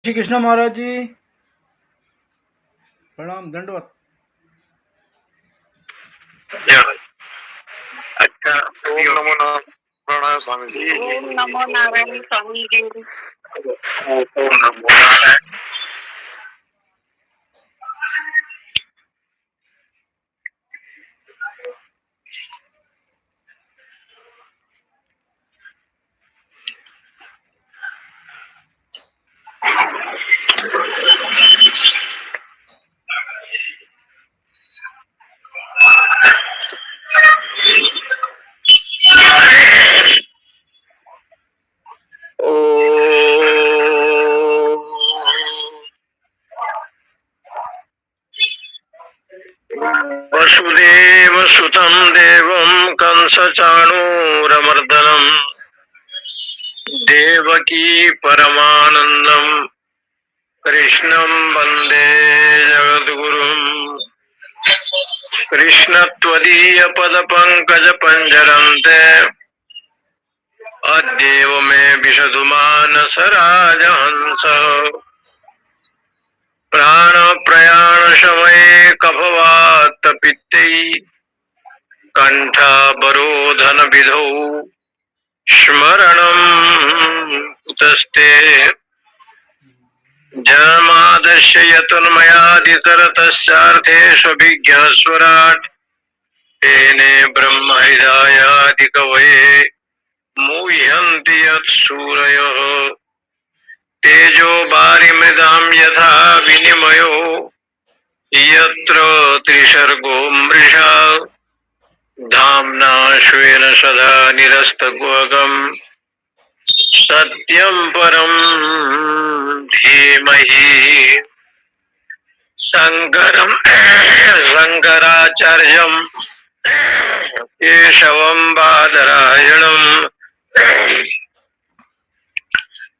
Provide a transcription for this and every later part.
श्री कृष्ण महाराज जी, प्रणाम दंडवत। अच्छा, ओम नमो नारायण स्वामी जी। ओम नमो नारायण स्वामी जी। ओम नमो नारायण। वसुदेव सुतं देवं कंसचाणूरमर्दनम् देवकी परमानन्दम् कृष्णं वन्दे जगद्गुरुम्। कृष्ण त्वदीय पद पंकज पंजरन्ते अद्येव मे विशतु मानस राजहंस। प्राण प्रयाण समये कफवात पित्तै कंठावरोधन विधौ स्मरणं कुतस्ते। जन्मादस्य यतन्मयादितरतश्चार्थेष्वभिज्ञस्वराट् तेने ब्रह्म हृदयादिकवये मुह्यन्ति यत्सूरयः। तेजो वारिमृदां यथा विनिमयो यत्र त्रिसर्गो मृषा धाम्ना स्वेन सदा निरस्तगुहकम् सत्यं परं धीमहि। शंकराचार्यं केशवं बादरायणं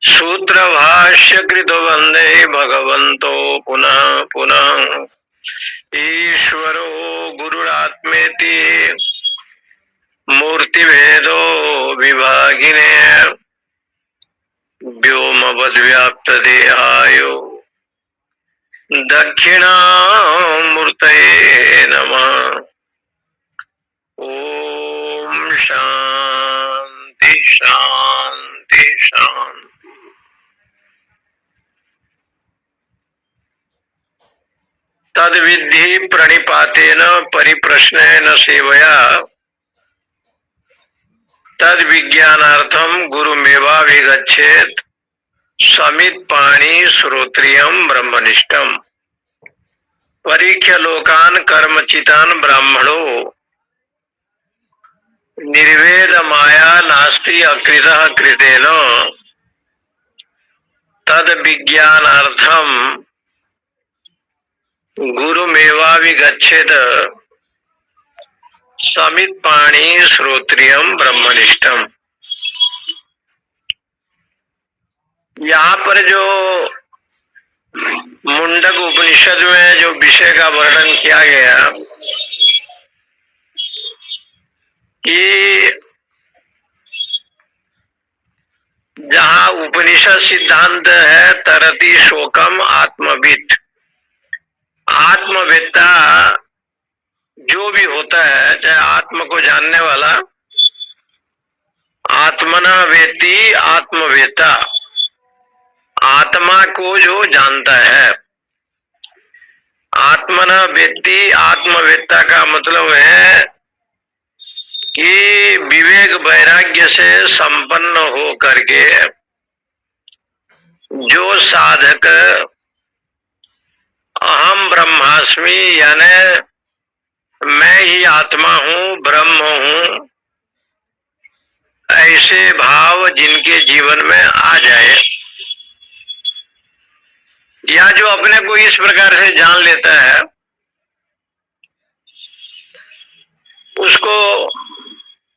सूत्रभाष्यकृतो वन्दे भगवन्तो पुनः पुनः। ईश्वरो गुरुरात्मेति मूर्तिभेदो विभागिने व्योमवद्व्याप्तदेहाय दक्षिणामूर्तये नमः। ओम शांति शांति शांति। तद्विद्धि प्रणिपातेन परिप्रश्नेन सेवया तद विज्ञानार्थम गुरुमेवाभिगच्छेत् समित पाणी श्रोत्रियम ब्रह्मनिष्ठम। परीक्ष्य लोकान कर्मचितान ब्राह्मणो निर्वेद माया नास्ति अकृतः कृतेन तद विज्ञानार्थम गुरुमेवाभिगच्छेत् समित पाणी श्रोत्रियम ब्रह्मनिष्ठम। यहाँ पर जो मुंडक उपनिषद में जो विषय का वर्णन किया गया कि जहाँ उपनिषद सिद्धांत है तरति शोकम आत्मविद। आत्मवेत्ता जो भी होता है, चाहे आत्म को जानने वाला, आत्मना वेत्ति आत्मवेत्ता, आत्मा को जो जानता है। आत्मना वेत्ति आत्मवेत्ता का मतलब है कि विवेक वैराग्य से संपन्न हो करके जो साधक अहम ब्रह्मास्मि यानी मैं ही आत्मा हूँ, ब्रह्म हूँ, ऐसे भाव जिनके जीवन में आ जाए, या जो अपने को इस प्रकार से जान लेता है, उसको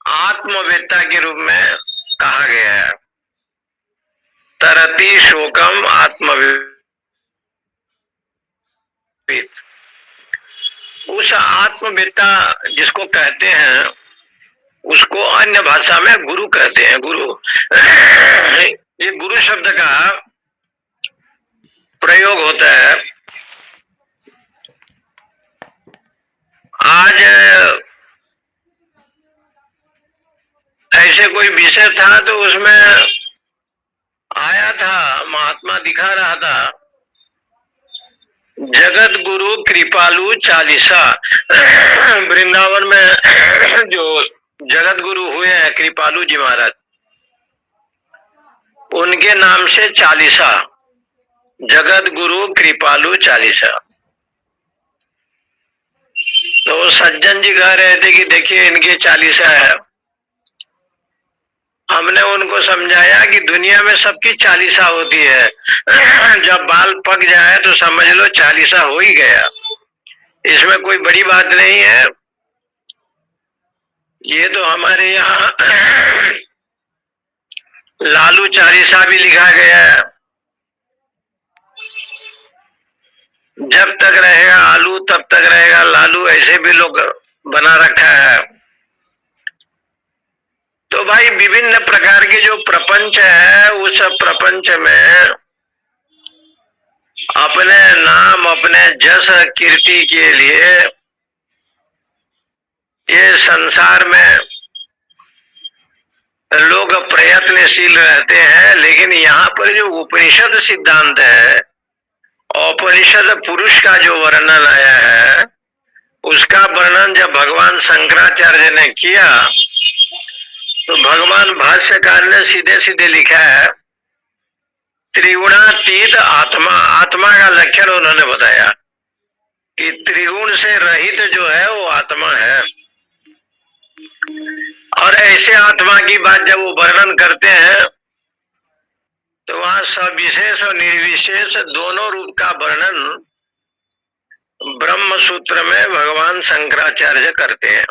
आत्मवेत्ता के रूप में कहा गया है। तरति शोकम आत्मविद। उस आत्मवेत्ता जिसको कहते हैं उसको अन्य भाषा में गुरु कहते हैं। गुरु ये गुरु शब्द का प्रयोग होता है। आज ऐसे कोई विषय था तो उसमें आया था, महात्मा दिखा रहा था, जगत गुरु कृपालु चालीसा। वृंदावन में जो जगत गुरु हुए हैं कृपालु जी महाराज, उनके नाम से चालीसा, जगत गुरु कृपालु चालीसा। तो सज्जन जी कह रहे थे कि देखिए इनके चालीसा है। हमने उनको समझाया कि दुनिया में सबकी चालीसा होती है। जब बाल पक जाए तो समझ लो चालीसा हो ही गया, इसमें कोई बड़ी बात नहीं है। ये तो हमारे यहाँ लालू चालीसा भी लिखा गया है, जब तक रहेगा आलू तब तक रहेगा लालू, ऐसे भी लोग बना रखा है। तो भाई विभिन्न प्रकार के जो प्रपंच है, उस प्रपंच में अपने नाम अपने जस कीर्ति के लिए ये संसार में लोग प्रयत्नशील रहते हैं। लेकिन यहाँ पर जो उपनिषद सिद्धांत है, उपनिषद पुरुष का जो वर्णन आया है, उसका वर्णन जब भगवान शंकराचार्य ने किया तो भगवान भाष्यकार ने सीधे सीधे लिखा है, त्रिगुणातीत आत्मा। आत्मा का लक्षण उन्होंने बताया कि त्रिगुण से रहित जो है वो आत्मा है। और ऐसे आत्मा की बात जब वो वर्णन करते हैं तो वहां सविशेष और निर्विशेष दोनों रूप का वर्णन ब्रह्म सूत्र में भगवान शंकराचार्य करते हैं।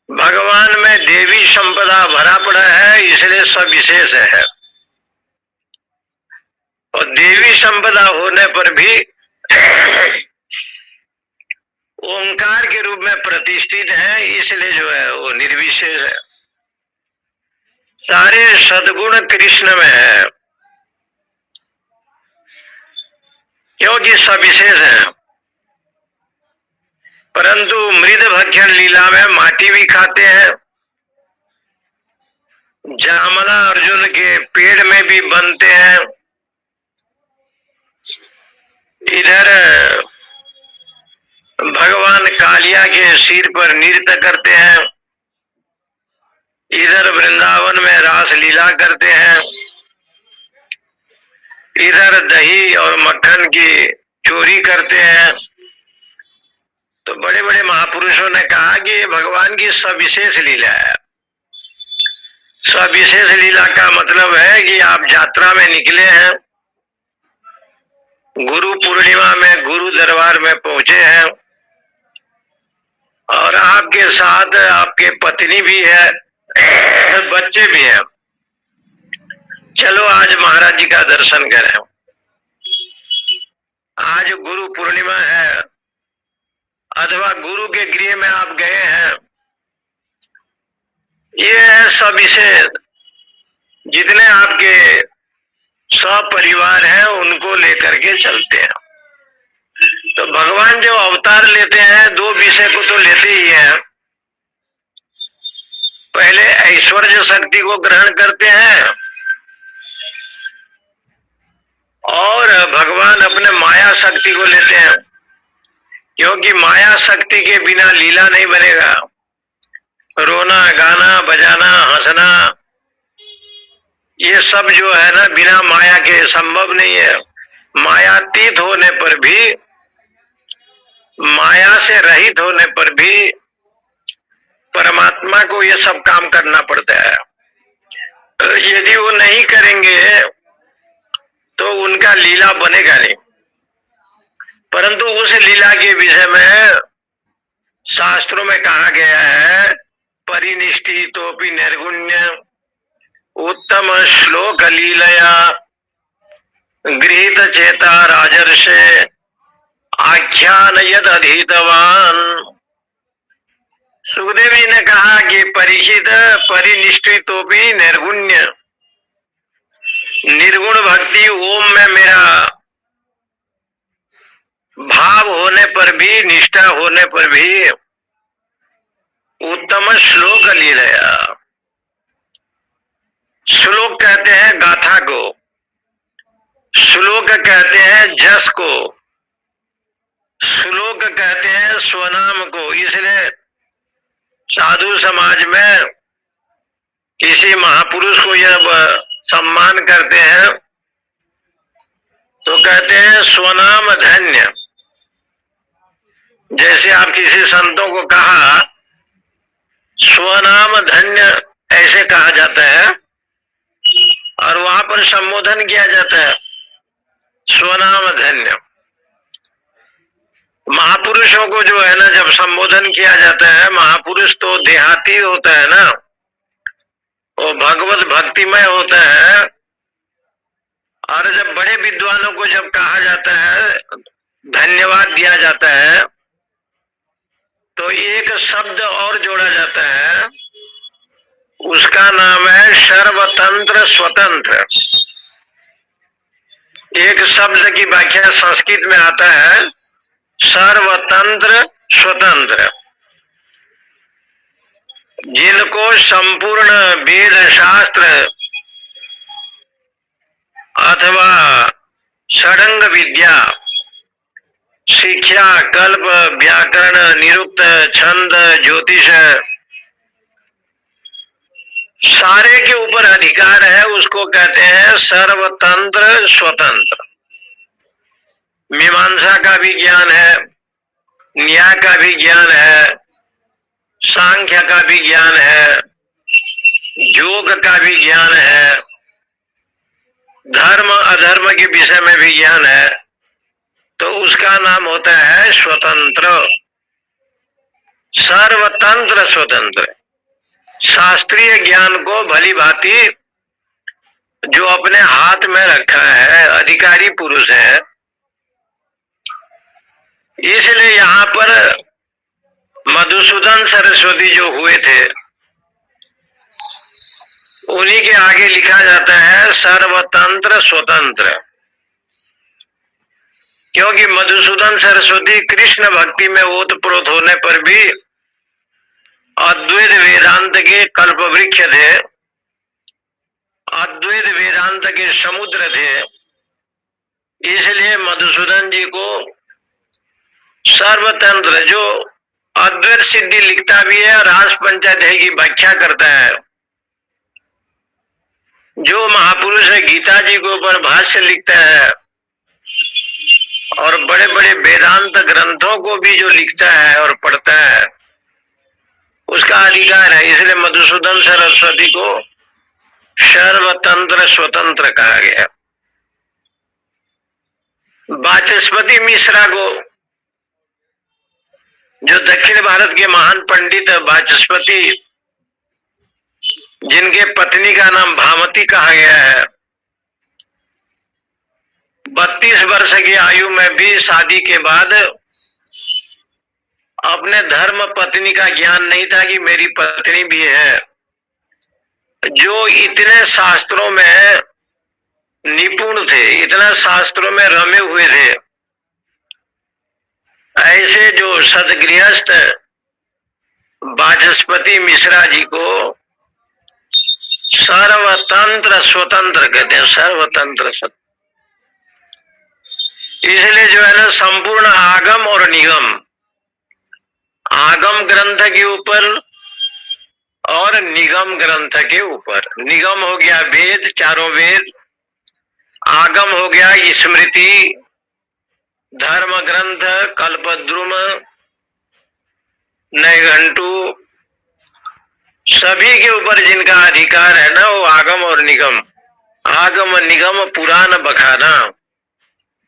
भगवान में देवी संपदा भरा पड़ा है, इसलिए सविशेष है। और देवी संपदा होने पर भी ओंकार के रूप में प्रतिष्ठित है, इसलिए जो है वो निर्विशेष है। सारे सद्गुण कृष्ण में है, क्योंकि सविशेष है। परंतु मृद भक्षण लीला में माटी भी खाते हैं, जामला अर्जुन के पेड़ में भी बनते हैं, इधर भगवान कालिया के सिर पर नृत्य करते हैं, इधर वृंदावन में रास लीला करते हैं, इधर दही और मक्खन की चोरी करते हैं। तो बड़े बड़े महापुरुषों ने कहा कि ये भगवान की सविशेष लीला है। सविशेष लीला का मतलब है कि आप यात्रा में निकले हैं, गुरु पूर्णिमा में गुरु दरबार में पहुंचे हैं, और आपके साथ आपके पत्नी भी है, बच्चे भी हैं। चलो आज महाराज जी का दर्शन करें। आज गुरु पूर्णिमा है, अथवा गुरु के गृह में आप गए हैं। ये है सविशेष। जितने आपके सपरिवार हैं उनको लेकर के चलते हैं। तो भगवान जो अवतार लेते हैं, दो विषय को तो लेते ही हैं। पहले ऐश्वर्य शक्ति को ग्रहण करते हैं, और भगवान अपने माया शक्ति को लेते हैं, क्योंकि माया शक्ति के बिना लीला नहीं बनेगा। रोना गाना बजाना हंसना ये सब जो है ना, बिना माया के संभव नहीं है। मायातीत होने पर भी, माया से रहित होने पर भी परमात्मा को ये सब काम करना पड़ता है। यदि वो नहीं करेंगे तो उनका लीला बनेगा नहीं। परंतु उस लीला के विषय में शास्त्रों में कहा गया है, परिनिष्ठितोपि निर्गुण्य उत्तम श्लोक लीलया गृहीत चेता राजर्षे आख्यान यद अधीतवान। सुखदेव जी ने कहा कि परीक्षित परिनिष्ठितोपि निर्गुण्य, निर्गुण भक्ति ओम में भाव होने पर भी, निष्ठा होने पर भी उत्तम श्लोक लीलया। श्लोक कहते हैं गाथा को, श्लोक कहते हैं जस को, श्लोक कहते हैं स्वनाम को। इसलिए साधु समाज में किसी महापुरुष को जब सम्मान करते हैं तो कहते हैं स्वनाम धन्य। जैसे आप किसी संतों को कहा स्वनाम धन्य, ऐसे कहा जाता है और वहां पर संबोधन किया जाता है स्वनाम धन्य। महापुरुषों को जो है ना, जब संबोधन किया जाता है, महापुरुष तो देहाती होता है ना, वो भगवत भक्तिमय होता है। और जब बड़े विद्वानों को जब कहा जाता है, धन्यवाद दिया जाता है, तो एक शब्द और जोड़ा जाता है, उसका नाम है सर्वतंत्र स्वतंत्र। एक शब्द की व्याख्या संस्कृत में आता है सर्वतंत्र स्वतंत्र। जिनको संपूर्ण वेद शास्त्र अथवा षडंग विद्या, शिक्षा, कल्प, व्याकरण, निरुक्त, छंद, ज्योतिष, सारे के ऊपर अधिकार है, उसको कहते हैं सर्वतंत्र स्वतंत्र। मीमांसा का भी ज्ञान है, न्याय का भी ज्ञान है, सांख्य का भी ज्ञान है, योग का भी ज्ञान है, धर्म अधर्म के विषय में भी ज्ञान है, तो उसका नाम होता है स्वतंत्र, सर्वतंत्र स्वतंत्र। शास्त्रीय ज्ञान को भली भांति जो अपने हाथ में रखा है, अधिकारी पुरुष है। इसलिए यहाँ पर मधुसूदन सरस्वती जो हुए थे, उन्हीं के आगे लिखा जाता है सर्वतंत्र स्वतंत्र। क्योंकि मधुसूदन सरस्वती कृष्ण भक्ति में ओतप्रोत होने पर भी अद्वैत वेदांत के कल्प वृक्ष थे, अद्वैत वेदांत के समुद्र थे। इसलिए मधुसूदन जी को सर्वतंत्र, जो अद्वैत सिद्धि लिखता भी है, रास पंचाध्याय की व्याख्या करता है, जो महापुरुष है गीता जी के ऊपर भाष्य लिखता है और बड़े बड़े वेदांत ग्रंथों को भी जो लिखता है और पढ़ता है, उसका अधिकार है। इसलिए मधुसूदन सरस्वती को सर्वतंत्र स्वतंत्र कहा गया। वाचस्पति मिश्रा को, जो दक्षिण भारत के महान पंडित वाचस्पति, जिनके पत्नी का नाम भामती कहा गया है, 32 वर्ष की आयु में भी शादी के बाद अपने धर्म पत्नी का ज्ञान नहीं था कि मेरी पत्नी भी है। जो इतने शास्त्रों में निपुण थे, इतना शास्त्रों में रमे हुए थे, ऐसे जो सदगृहस्थ वाचस्पति मिश्रा जी को सर्वतंत्र स्वतंत्र कहते हैं, सर्वतंत्र स्वतंत्र। इसलिए जो है ना, संपूर्ण आगम और निगम, आगम ग्रंथ के ऊपर और निगम ग्रंथ के ऊपर। निगम हो गया वेद, चारों वेद, आगम हो गया स्मृति, धर्म ग्रंथ, कल्पद्रुम, नैघंटु, सभी के ऊपर जिनका अधिकार है ना, वो आगम और निगम। आगम निगम पुराण बखाना,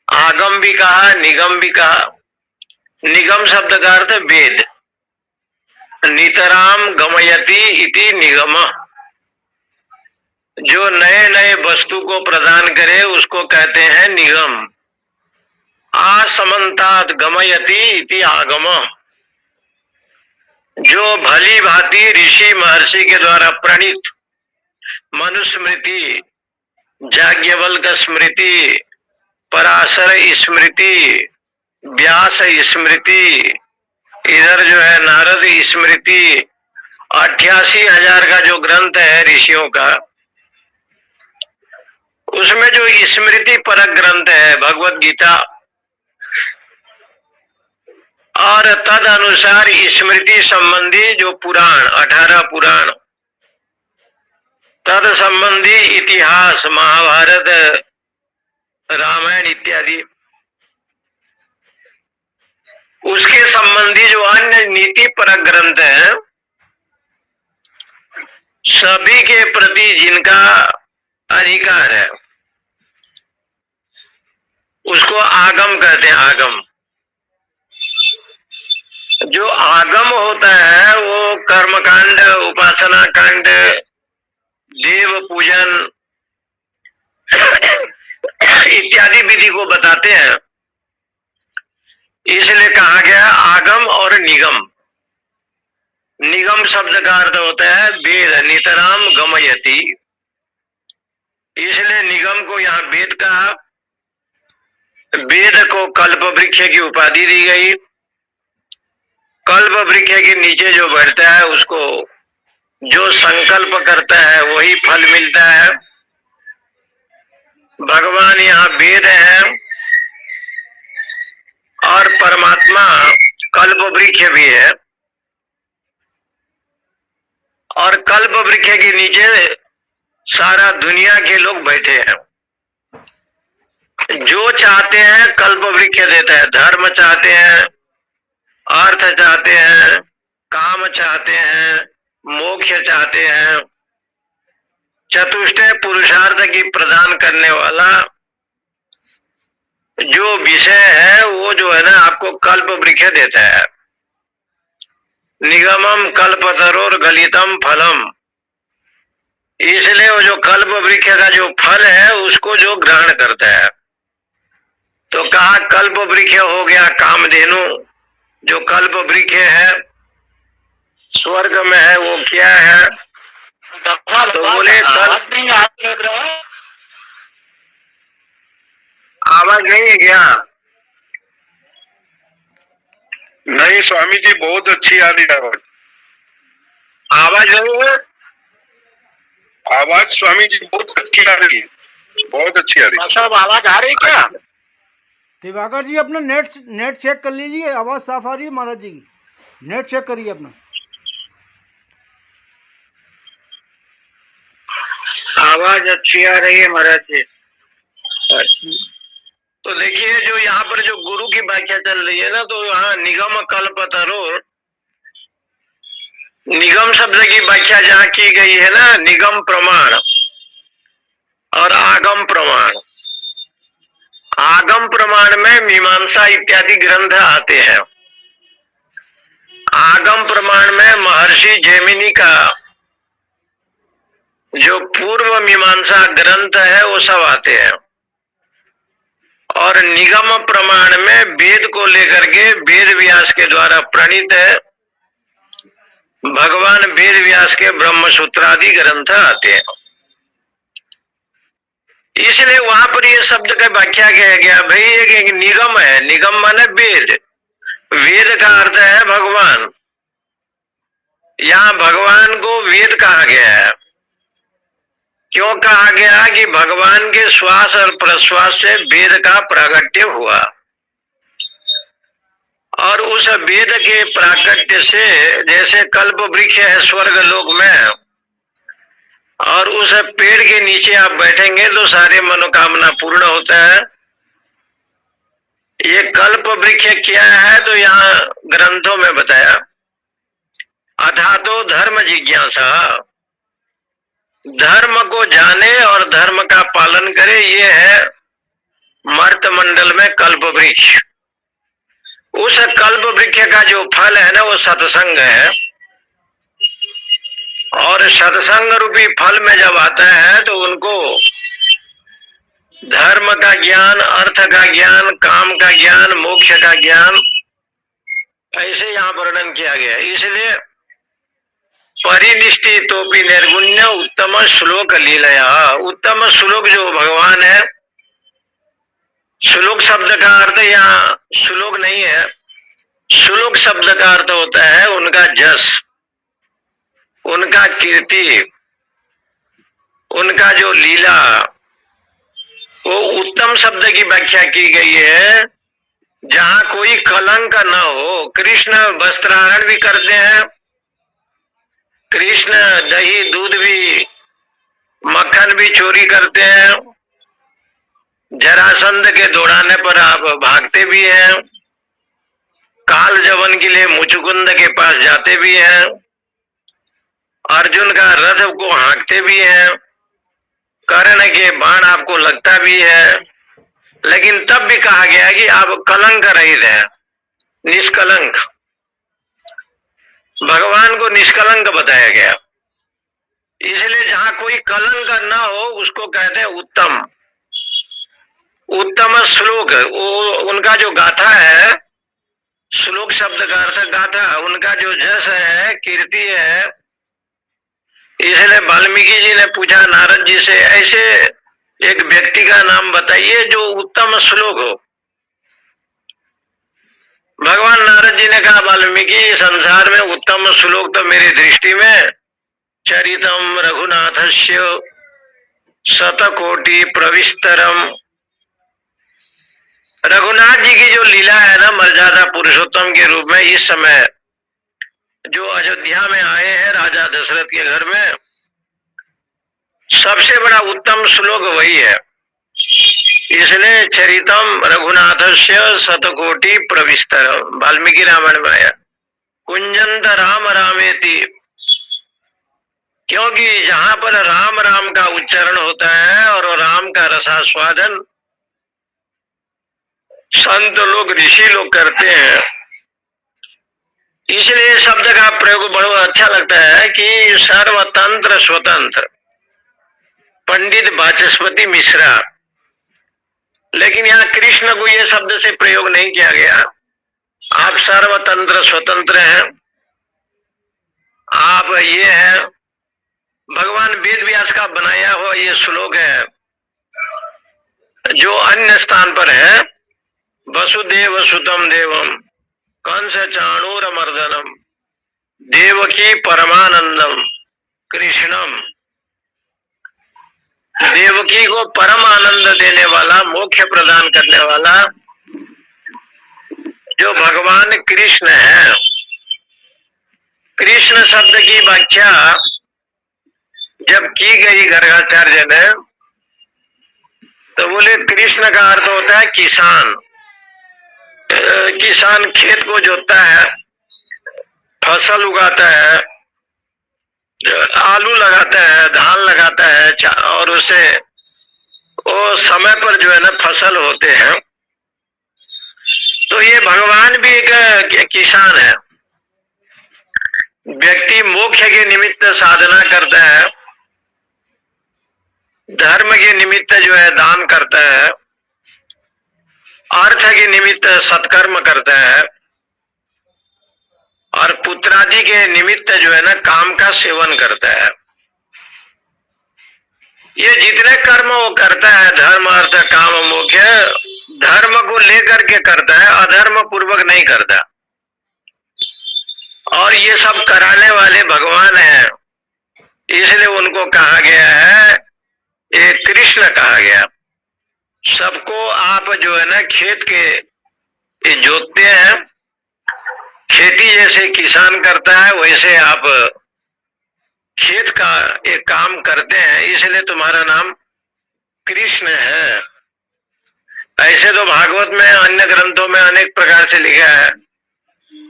आगम भी कहा, निगम भी कहा। निगम शब्द का अर्थ वेद, नितराम गमयति इति निगम। जो नए नए वस्तु को प्रदान करे उसको कहते हैं निगम। आसमंतात गमयति इति आगम। जो भली भांति ऋषि महर्षि के द्वारा प्रणीत मनुस्मृति, याज्ञवल्क्य स्मृति, पराशर स्मृति, व्यास स्मृति, इधर जो है नारद स्मृति, 88,000 का जो ग्रंथ है ऋषियों का, उसमें जो स्मृति परक ग्रंथ है भगवत गीता, और तद अनुसार स्मृति संबंधी जो पुराण 18 पुराण, तद संबंधी इतिहास महाभारत रामायण इत्यादि, उसके संबंधी जो अन्य नीति परक ग्रंथ है, सभी के प्रति जिनका अधिकार है उसको आगम कहते हैं। आगम, जो आगम होता है वो कर्मकांड, उपासना कांड, देव पूजन इत्यादि विधि को बताते हैं। इसलिए कहा गया आगम और निगम। निगम शब्द का अर्थ होता है वेद, नितराम गमयति, इसलिए निगम को यहाँ वेद कहा। वेद को कल्प वृक्ष की उपाधि दी गई। कल्प वृक्ष के नीचे जो बैठता है उसको जो संकल्प करता है वही फल मिलता है। भगवान यहाँ वेद है और परमात्मा कल्प वृक्ष भी है, और कल्प वृक्ष के नीचे सारा दुनिया के लोग बैठे हैं। जो चाहते हैं कल्प वृक्ष देता है। धर्म चाहते हैं, अर्थ चाहते हैं, काम चाहते हैं, मोक्ष चाहते हैं, चतुष्टय पुरुषार्थ की प्रदान करने वाला जो विषय है वो जो है ना आपको कल्प वृक्ष देता है। निगमम कल्पतरोर गलितम फलम, इसलिए वो जो कल्प वृक्ष का जो फल है उसको जो ग्रहण करता है। तो कहा कल्प वृक्ष हो गया कामधेनु, जो कल्प वृक्ष है स्वर्ग में है वो क्या है? तो बोले आवाज नहीं है क्या? नहीं स्वामी जी, बहुत अच्छी आ रही आवाज। आवाज नहीं है? आवाज स्वामी जी बहुत अच्छी आ रही है, बहुत अच्छी आ रही है। सब आवाज आ रही क्या? दिवाकर जी अपना नेट चेक कर लीजिए, आवाज साफ आ रही है महाराज जी की। नेट चेक करिए अपना। आवाज अच्छी आ रही है महाराज जी। तो देखिए जो यहाँ पर जो गुरु की व्याख्या चल रही है ना, तो यहाँ निगम कल्पतरोर, निगम शब्द की व्याख्या जहाँ की गई है ना, निगम प्रमाण और आगम प्रमाण। आगम प्रमाण में मीमांसा इत्यादि ग्रंथ आते हैं। आगम प्रमाण में महर्षि जैमिनी का जो पूर्व मीमांसा ग्रंथ है वो सब आते हैं। और निगम प्रमाण में वेद को लेकर के वेद व्यास के द्वारा प्रणीत है, भगवान वेद व्यास के ब्रह्मसूत्रादि ग्रंथ आते हैं। इसलिए वहां पर ये शब्द का व्याख्या किया गया, भाई एक निगम है, निगम माने वेद, वेद का अर्थ है भगवान। यहाँ भगवान को वेद कहा गया है। क्यों कहा गया? कि भगवान के श्वास और प्रश्वास से वेद का प्रागट्य हुआ, और उस वेद के प्राकट्य से जैसे कल्प वृक्ष है स्वर्ग लोक में, और उस पेड़ के नीचे आप बैठेंगे तो सारे मनोकामना पूर्ण होता है। ये कल्प वृक्ष क्या है? तो यहाँ ग्रंथों में बताया, अथा तो धर्म जिज्ञासा, धर्म को जाने और धर्म का पालन करे, ये है मर्त मंडल में कल्प वृक्ष। उस कल्प वृक्ष का जो फल है ना वो सत्संग है, और सत्संग रूपी फल में जब आता है तो उनको धर्म का ज्ञान, अर्थ का ज्ञान, काम का ज्ञान, मोक्ष का ज्ञान, ऐसे यहाँ वर्णन किया गया। इसलिए परिनिष्ठितोपि निर्गुण्य उत्तम श्लोक लीलया, उत्तम श्लोक जो भगवान है श्लोक शब्द का अर्थ यहाँ श्लोक नहीं है, श्लोक शब्द का अर्थ होता है उनका जस, उनका कीर्ति, उनका जो लीला। वो उत्तम शब्द की व्याख्या की गई है जहां कोई कलंक न हो। कृष्ण वस्त्राहरण भी करते हैं, कृष्ण दही दूध भी, मक्खन भी चोरी करते हैं, जरासंध के दौड़ाने पर आप भागते भी हैं, काल जवन के लिए मुचुकुंद के पास जाते भी हैं, अर्जुन का रथ को हाँकते भी हैं, कर्ण के बाण आपको लगता भी है, लेकिन तब भी कहा गया कि आप कलंक रहित हैं, निष्कलंक। भगवान को निष्कलंक बताया गया, इसलिए जहां कोई कलंक न हो उसको कहते हैं उत्तम। उत्तम श्लोक, वो उनका जो गाथा है, श्लोक शब्द का अर्थ गाथा, उनका जो जस है, कीर्ति है। इसलिए वाल्मीकि जी ने पूछा नारद जी से, ऐसे एक व्यक्ति का नाम बताइए जो उत्तम श्लोक हो। भगवान नारद जी ने कहा, वाल्मीकि संसार में उत्तम श्लोक तो मेरी दृष्टि में चरितम रघुनाथस्य शतकोटि प्रविस्तरम। रघुनाथ जी की जो लीला है ना, मर्यादा पुरुषोत्तम के रूप में इस समय जो अयोध्या में आए हैं राजा दशरथ के घर में, सबसे बड़ा उत्तम श्लोक वही है। इसलिए चरितम रघुनाथस्य शतकोटि प्रविस्तरम, वाल्मीकि रामायण में आया। कुंजंत राम रामेति, क्योंकि जहां पर राम राम का उच्चारण होता है और राम का रसास्वादन संत लोग, ऋषि लोग करते हैं, इसलिए शब्द का प्रयोग बड़ा अच्छा लगता है कि सर्वतंत्र स्वतंत्र, पंडित वाचस्पति मिश्रा। लेकिन यहाँ कृष्ण को यह शब्द से प्रयोग नहीं किया गया। आप सर्वतंत्र स्वतंत्र हैं, आप ये है। भगवान वेद व्यास का बनाया हुआ ये श्लोक है जो अन्य स्थान पर है। वसुदेव सुतम देवम कंस चाणूर मर्दनम देवकी परमानंदम कृष्णम। देवकी को परम आनंद देने वाला, मोक्ष प्रदान करने वाला जो भगवान कृष्ण है। कृष्ण शब्द की व्याख्या जब की गई गर्गाचार्य ने, तो बोले कृष्ण का अर्थ होता है किसान। किसान खेत को जोतता है, फसल उगाता है, आलू लगाता है, धान लगाता है, और उसे वो समय पर जो है ना फसल होते हैं। तो ये भगवान भी एक किसान है। व्यक्ति मोक्ष के निमित्त साधना करता है, धर्म के निमित्त जो है दान करता है, अर्थ के निमित्त सत्कर्म करता है, और पुत्रादि के निमित्त जो है ना काम का सेवन करता है। ये जितने कर्म वो करता है, धर्म अर्थ काम मोक्ष, धर्म को लेकर के करता है, अधर्म पूर्वक नहीं करता। और ये सब कराने वाले भगवान हैं, इसलिए उनको कहा गया है, ये कृष्ण कहा गया। सबको आप जो है ना खेत के जोतते हैं, खेती जैसे किसान करता है वैसे आप खेत का एक काम करते हैं, इसलिए तुम्हारा नाम कृष्ण है। ऐसे तो भागवत में, अन्य ग्रंथों में अनेक प्रकार से लिखा है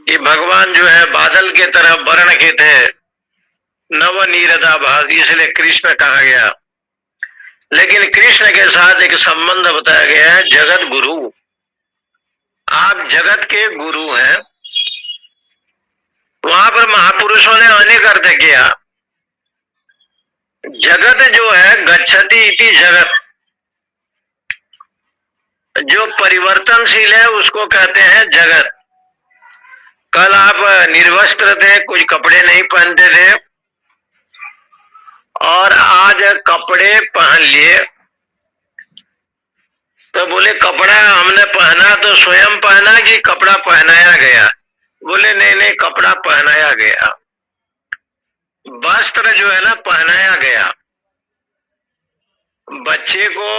कि भगवान जो है बादल के तरह वर्ण के थे, नव नीरदा भास, इसलिए कृष्ण कहा गया। लेकिन कृष्ण के साथ एक संबंध बताया गया है, जगत गुरु। आप जगत के गुरु हैं। वहां पर महापुरुषों ने अनेक अर्थ किया। जगत जो है गच्छति इति जगत, जो परिवर्तनशील है उसको कहते हैं जगत। कल आप निर्वस्त्र थे, कुछ कपड़े नहीं पहनते थे, और आज कपड़े पहन लिए, तो बोले कपड़ा हमने पहना तो स्वयं पहना कि कपड़ा पहनाया गया? बोले नहीं नहीं, कपड़ा पहनाया गया, वस्त्र जो है ना पहनाया गया। बच्चे को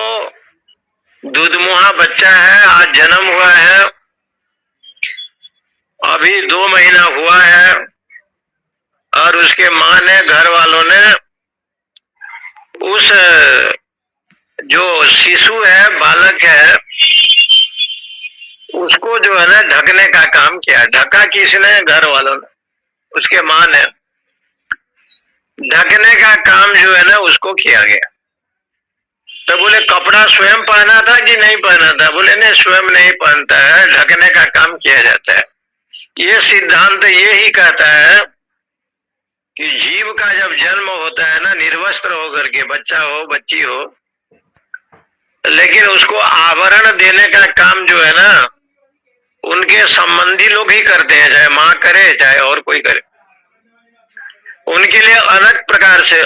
दूधमुहा बच्चा है, आज जन्म हुआ है, अभी 2 महीना हुआ है, और उसके माँ ने, घर वालों ने उस जो शिशु है, बालक है, उसको जो है ना ढकने का काम किया। ढका किसने? घर वालों ने, उसके माँ ने। ढकने का काम जो है ना उसको किया गया। तो बोले कपड़ा स्वयं पहना था कि नहीं पहना था? बोले नहीं, स्वयं नहीं पहनता है, ढकने का काम किया जाता है। ये सिद्धांत ये ही कहता है कि जीव का जब जन्म होता है ना निर्वस्त्र होकर के, बच्चा हो बच्ची हो, लेकिन उसको आवरण देने का काम जो है ना उनके संबंधी लोग ही करते हैं, चाहे माँ करे चाहे और कोई करे, उनके लिए अलग प्रकार से।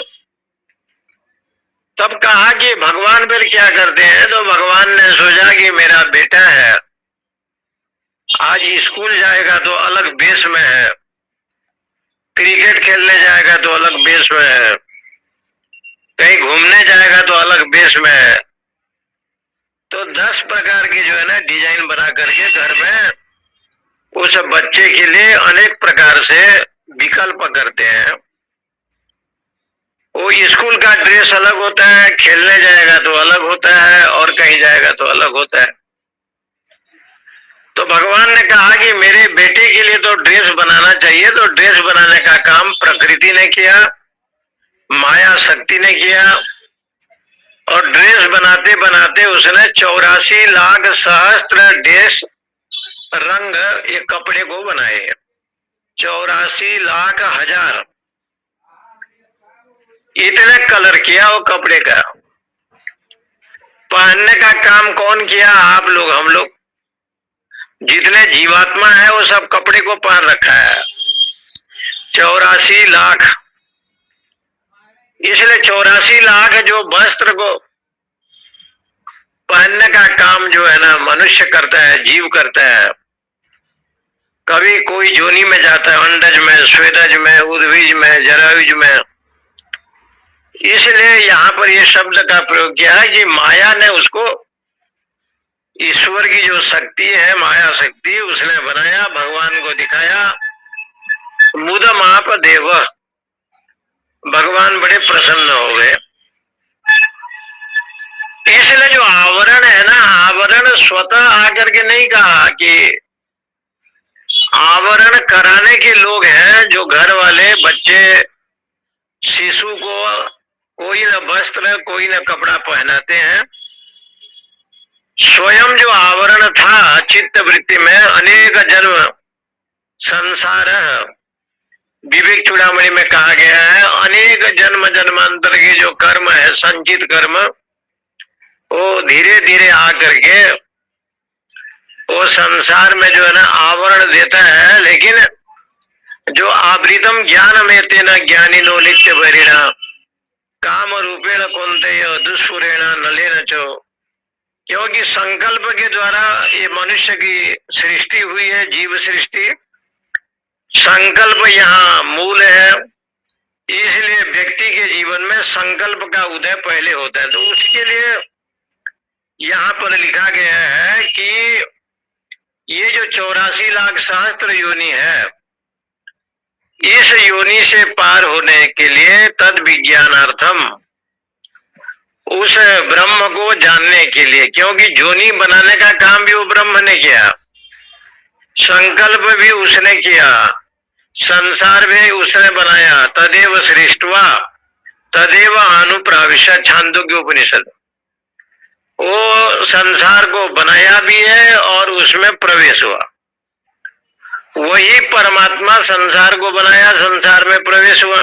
तब कहा कि भगवान फिर क्या करते हैं? तो भगवान ने सोचा कि मेरा बेटा है, आज स्कूल जाएगा तो अलग बेस में है, क्रिकेट खेलने जाएगा तो अलग बेस में है, कहीं घूमने जाएगा तो अलग बेस में है। तो 10 प्रकार की जो है ना डिजाइन बना करके घर में उस बच्चे के लिए अनेक प्रकार से विकल्प करते हैं। वो स्कूल का ड्रेस अलग होता है, खेलने जाएगा तो अलग होता है, और कहीं जाएगा तो अलग होता है। तो भगवान ने कहा कि मेरे बेटे के लिए तो ड्रेस बनाना चाहिए, तो ड्रेस बनाने का काम प्रकृति ने किया, माया शक्ति ने किया, और ड्रेस बनाते बनाते उसने 84 लाख सहस्त्र ड्रेस रंग एक कपड़े को बनाए। 84 लाख हजार इतने कलर किया वो कपड़े का। पहनने का काम कौन किया? आप लोग, हम लोग, जितने जीवात्मा है वो सब कपड़े को पहन रखा है। 84 लाख, इसलिए 84 लाख जो वस्त्र को पहनने का काम जो है ना मनुष्य करता है, जीव करता है। कभी कोई जोनी में जाता है, अंडज में, स्वेदज में, उद्भिज में, जरायुज में। इसलिए यहाँ पर ये शब्द का प्रयोग किया है कि माया ने उसको, ईश्वर की जो शक्ति है, माया शक्ति, उसने बनाया, भगवान को दिखाया। मुदम आप देव, भगवान बड़े प्रसन्न हो गए। इसलिए जो आवरण है ना, आवरण स्वतः आकर के नहीं कहा कि आवरण कराने के लोग हैं, जो घर वाले बच्चे शिशु को कोई न वस्त्र कोई न कपड़ा पहनाते हैं। स्वयं जो आवरण था चित्त वृत्ति में, अनेक जन्म संसार, विवेक चूड़ामणि में कहा गया है, अनेक जन्म जन्मांतर के जो कर्म है, संचित कर्म, वो धीरे धीरे आकर के वो संसार में जो है ना आवरण देता है। लेकिन जो आवृतम ज्ञान में तेना ज्ञानिनो लिप्य परिणा काम रूपेण कौन्तेय दुष्पुरेण नलेन चो, क्योंकि संकल्प के द्वारा ये मनुष्य की सृष्टि हुई है, जीव सृष्टि। संकल्प यहाँ मूल है, इसलिए व्यक्ति के जीवन में संकल्प का उदय पहले होता है। तो उसके लिए यहाँ पर लिखा गया है कि ये जो 84 लाख सहस्त्र योनि है, इस योनि से पार होने के लिए तद विज्ञानार्थम, उस ब्रह्म को जानने के लिए, क्योंकि जोनी बनाने का काम भी वो ब्रह्म ने किया, संकल्प भी उसने किया, संसार भी उसने बनाया। तदेव सृष्टवा तदेव अनुप्राविश्य, छांदोग्य उपनिषद। वो संसार को बनाया भी है और उसमें प्रवेश हुआ। वही परमात्मा संसार को बनाया, संसार में प्रवेश हुआ।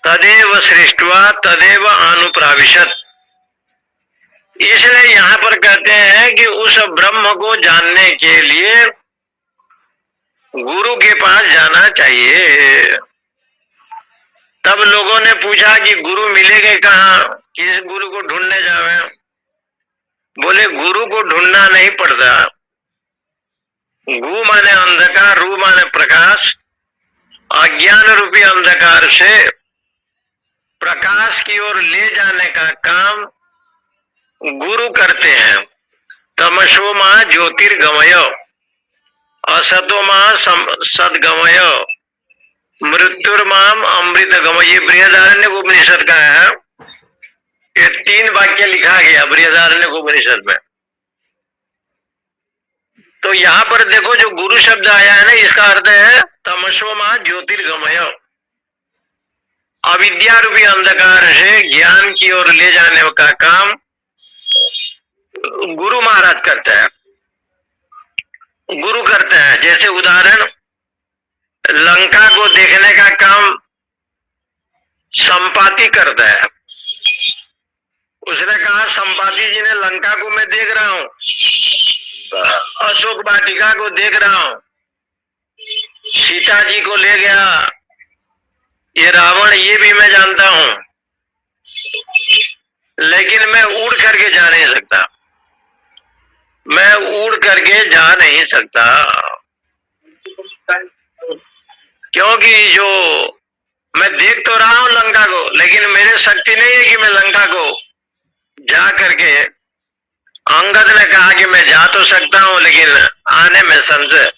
तदेव सृष्टवा तदेव अनुप्राविशत। इसलिए यहाँ पर कहते हैं कि उस ब्रह्म को जानने के लिए गुरु के पास जाना चाहिए। तब लोगों ने पूछा कि गुरु मिलेंगे कहाँ, किस गुरु को ढूंढने जावे? बोले गुरु को ढूंढना नहीं पड़ता। गु माने अंधकार, रू माने प्रकाश। अज्ञान रूपी अंधकार से प्रकाश की ओर ले जाने का काम गुरु करते हैं। तमसो मां ज्योतिर्गमय, असतो मां सदगमय, मृत्युर्माम अमृत गमय। ये बृहदारण्यक उपनिषद का है। ये 3 वाक्य लिखा गया बृहदारण्यक उपनिषद में। तो यहाँ पर देखो जो गुरु शब्द आया है ना, इसका अर्थ है तमसो मां ज्योतिर्गमय। अविद्या रूपी अंधकार से ज्ञान की ओर ले जाने का काम गुरु महाराज करते हैं, गुरु करते हैं। जैसे उदाहरण, लंका को देखने का काम संपाति करता है। उसने कहा संपाति जी ने लंका को मैं देख रहा हूं, अशोक वाटिका को देख रहा हूं, सीता जी को ले गया, ये रावण ये भी मैं जानता हूं, लेकिन मैं उड़ करके जा नहीं सकता, मैं उड़ करके जा नहीं सकता। क्योंकि जो मैं देख तो रहा हूं लंका को, लेकिन मेरे शक्ति नहीं है कि मैं लंका को जा करके। अंगद ने कहा कि मैं जा तो सकता हूं, लेकिन आने में संशय।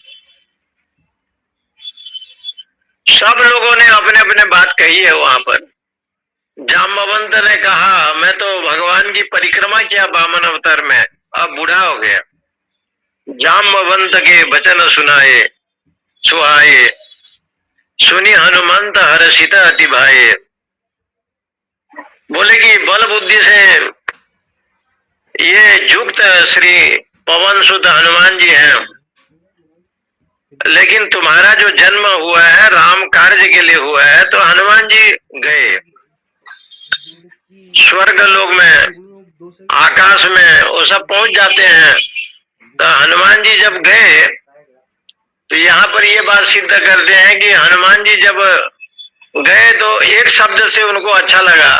सब लोगों ने अपने अपने बात कही है वहां पर। जाम्बवंत ने कहा मैं तो भगवान की परिक्रमा किया वामन अवतार में, अब बूढ़ा हो गया। जाम्बवंत के वचन सुनाए सुहाए, सुनी हनुमंत हर्षित अति भाए। बोले कि बल बुद्धि से ये युक्त श्री पवन सुत हनुमान जी हैं, लेकिन तुम्हारा जो जन्म हुआ है राम कार्य के लिए हुआ है। तो हनुमान जी गए स्वर्ग लोक में, आकाश में, वो सब पहुंच जाते हैं। तो हनुमान जी जब गए तो यहाँ पर ये बात सिद्ध करते हैं कि हनुमान जी जब गए तो एक शब्द से उनको अच्छा लगा,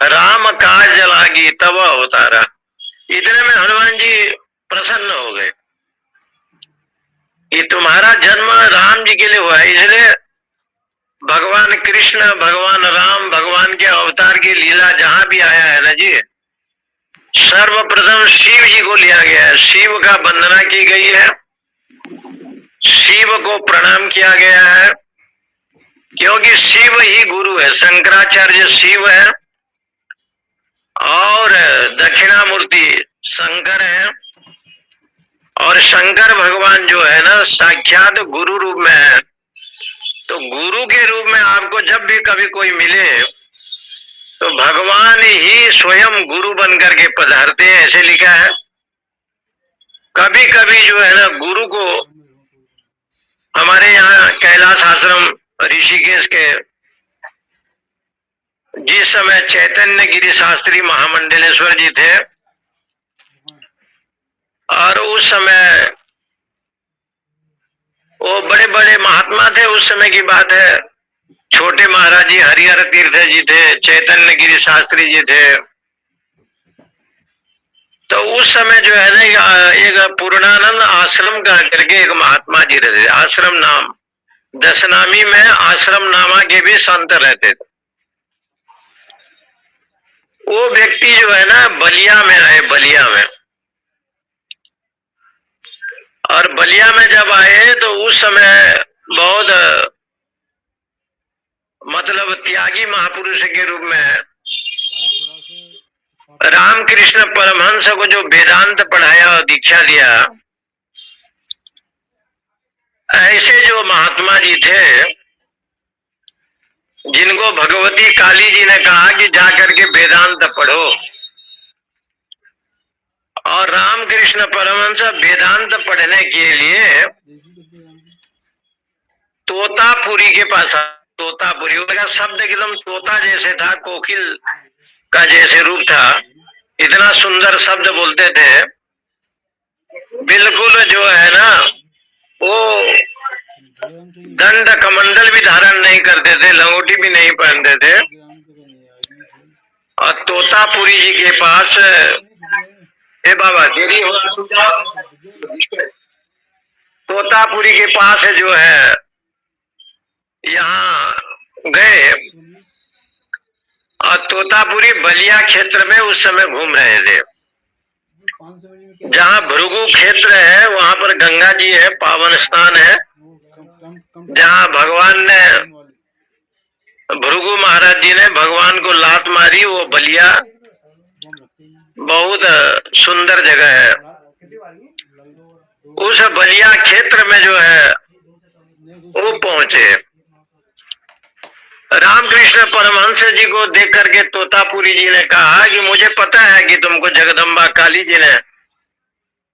राम काज लागी तब अवतारा। इतने में हनुमान जी प्रसन्न हो गए कि तुम्हारा जन्म राम जी के लिए हुआ है, इसलिए भगवान कृष्ण, भगवान राम, भगवान के अवतार की लीला जहां भी आया है ना जी, सर्वप्रथम शिव जी को लिया गया है। शिव का वंदना की गई है, शिव को प्रणाम किया गया है, क्योंकि शिव ही गुरु है। शंकराचार्य शिव है और दक्षिणामूर्ति शंकर है। और शंकर भगवान जो है ना साक्षात गुरु रूप में है। तो गुरु के रूप में आपको जब भी कभी कोई मिले तो भगवान ही स्वयं गुरु बन करके पधारते हैं, ऐसे लिखा है। कभी कभी जो है ना गुरु को हमारे यहाँ कैलाश आश्रम ऋषिकेश के जिस समय चैतन्य गिरी शास्त्री महामंडलेश्वर जी थे, और उस समय वो बड़े बड़े महात्मा थे। उस समय की बात है, छोटे महाराज जी हरिहर तीर्थ जी थे, चैतन्य गिरी शास्त्री जी थे। तो उस समय जो है ना एक पूर्णानंद आश्रम का करके एक महात्मा जी रहते थे। आश्रम नाम दशनामी में आश्रम नामा के भी संत रहते थे। वो व्यक्ति जो है ना बलिया में आए, बलिया में। और बलिया में जब आए तो उस समय बहुत मतलब त्यागी महापुरुष के रूप में रामकृष्ण परमहंस को जो वेदांत पढ़ाया और दीक्षा दिया, ऐसे जो महात्मा जी थे जिनको भगवती काली जी ने कहा कि जाकर के वेदांत पढ़ो, और रामकृष्ण परमहंस वेदांत पढ़ने के लिए तोतापुरी के पास। तोतापुरी का शब्द एकदम तोता जैसे था, कोकिल का जैसे रूप था, इतना सुंदर शब्द बोलते थे। बिल्कुल जो है ना वो दंड कमंडल भी धारण नहीं करते थे, लंगोटी भी नहीं पहनते थे। और तोतापुरी जी के पास हे बाबा देरी हो तोतापुरी के पास जो है यहाँ गए और तोतापुरी बलिया क्षेत्र में उस समय घूम रहे थे। जहाँ भृगु क्षेत्र है वहां पर गंगा जी है, पावन स्थान है, जहाँ भगवान ने भृगु महाराज जी ने भगवान को लात मारी, वो बलिया बहुत सुंदर जगह है। उस बलिया क्षेत्र में जो है वो पहुंचे। रामकृष्ण परमहंस जी को देख करके तोतापुरी जी ने कहा कि मुझे पता है कि तुमको जगदम्बा काली जी ने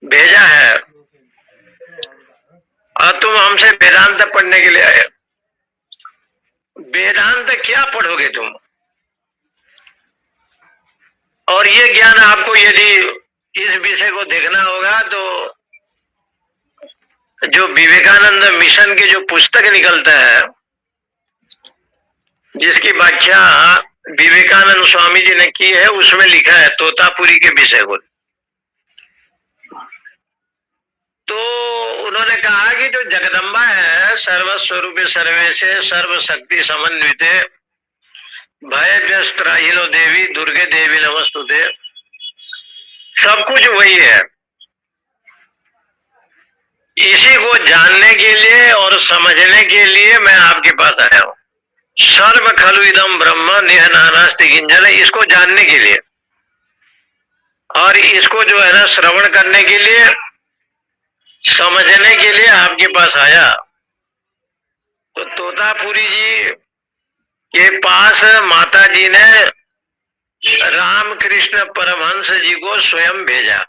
भेजा है और तुम हमसे वेदांत पढ़ने के लिए आए। वेदांत क्या पढ़ोगे तुम? और ये ज्ञान आपको यदि इस विषय को देखना होगा तो जो विवेकानंद मिशन की जो पुस्तक निकलता है, जिसकी व्याख्या विवेकानंद स्वामी जी ने की है, उसमें लिखा है तोतापुरी के विषय को। तो उन्होंने कहा कि जो जगदम्बा है सर्वस्वरूप सर्वेशे सर्वशक्ति समन्विते भय व्यस्त्राहिनो देवी दुर्गे देवी नमस्तुते, सब कुछ वही है। इसी को जानने के लिए और समझने के लिए मैं आपके पास आया हूं। सर्व खलु इदम ब्रह्म निह नानास्ति किंचन, इसको जानने के लिए और इसको जो है ना श्रवण करने के लिए, समझने के लिए आपके पास आया। तो तोतापुरी जी के पास माता जी ने रामकृष्ण परमहंस जी को स्वयं भेजा।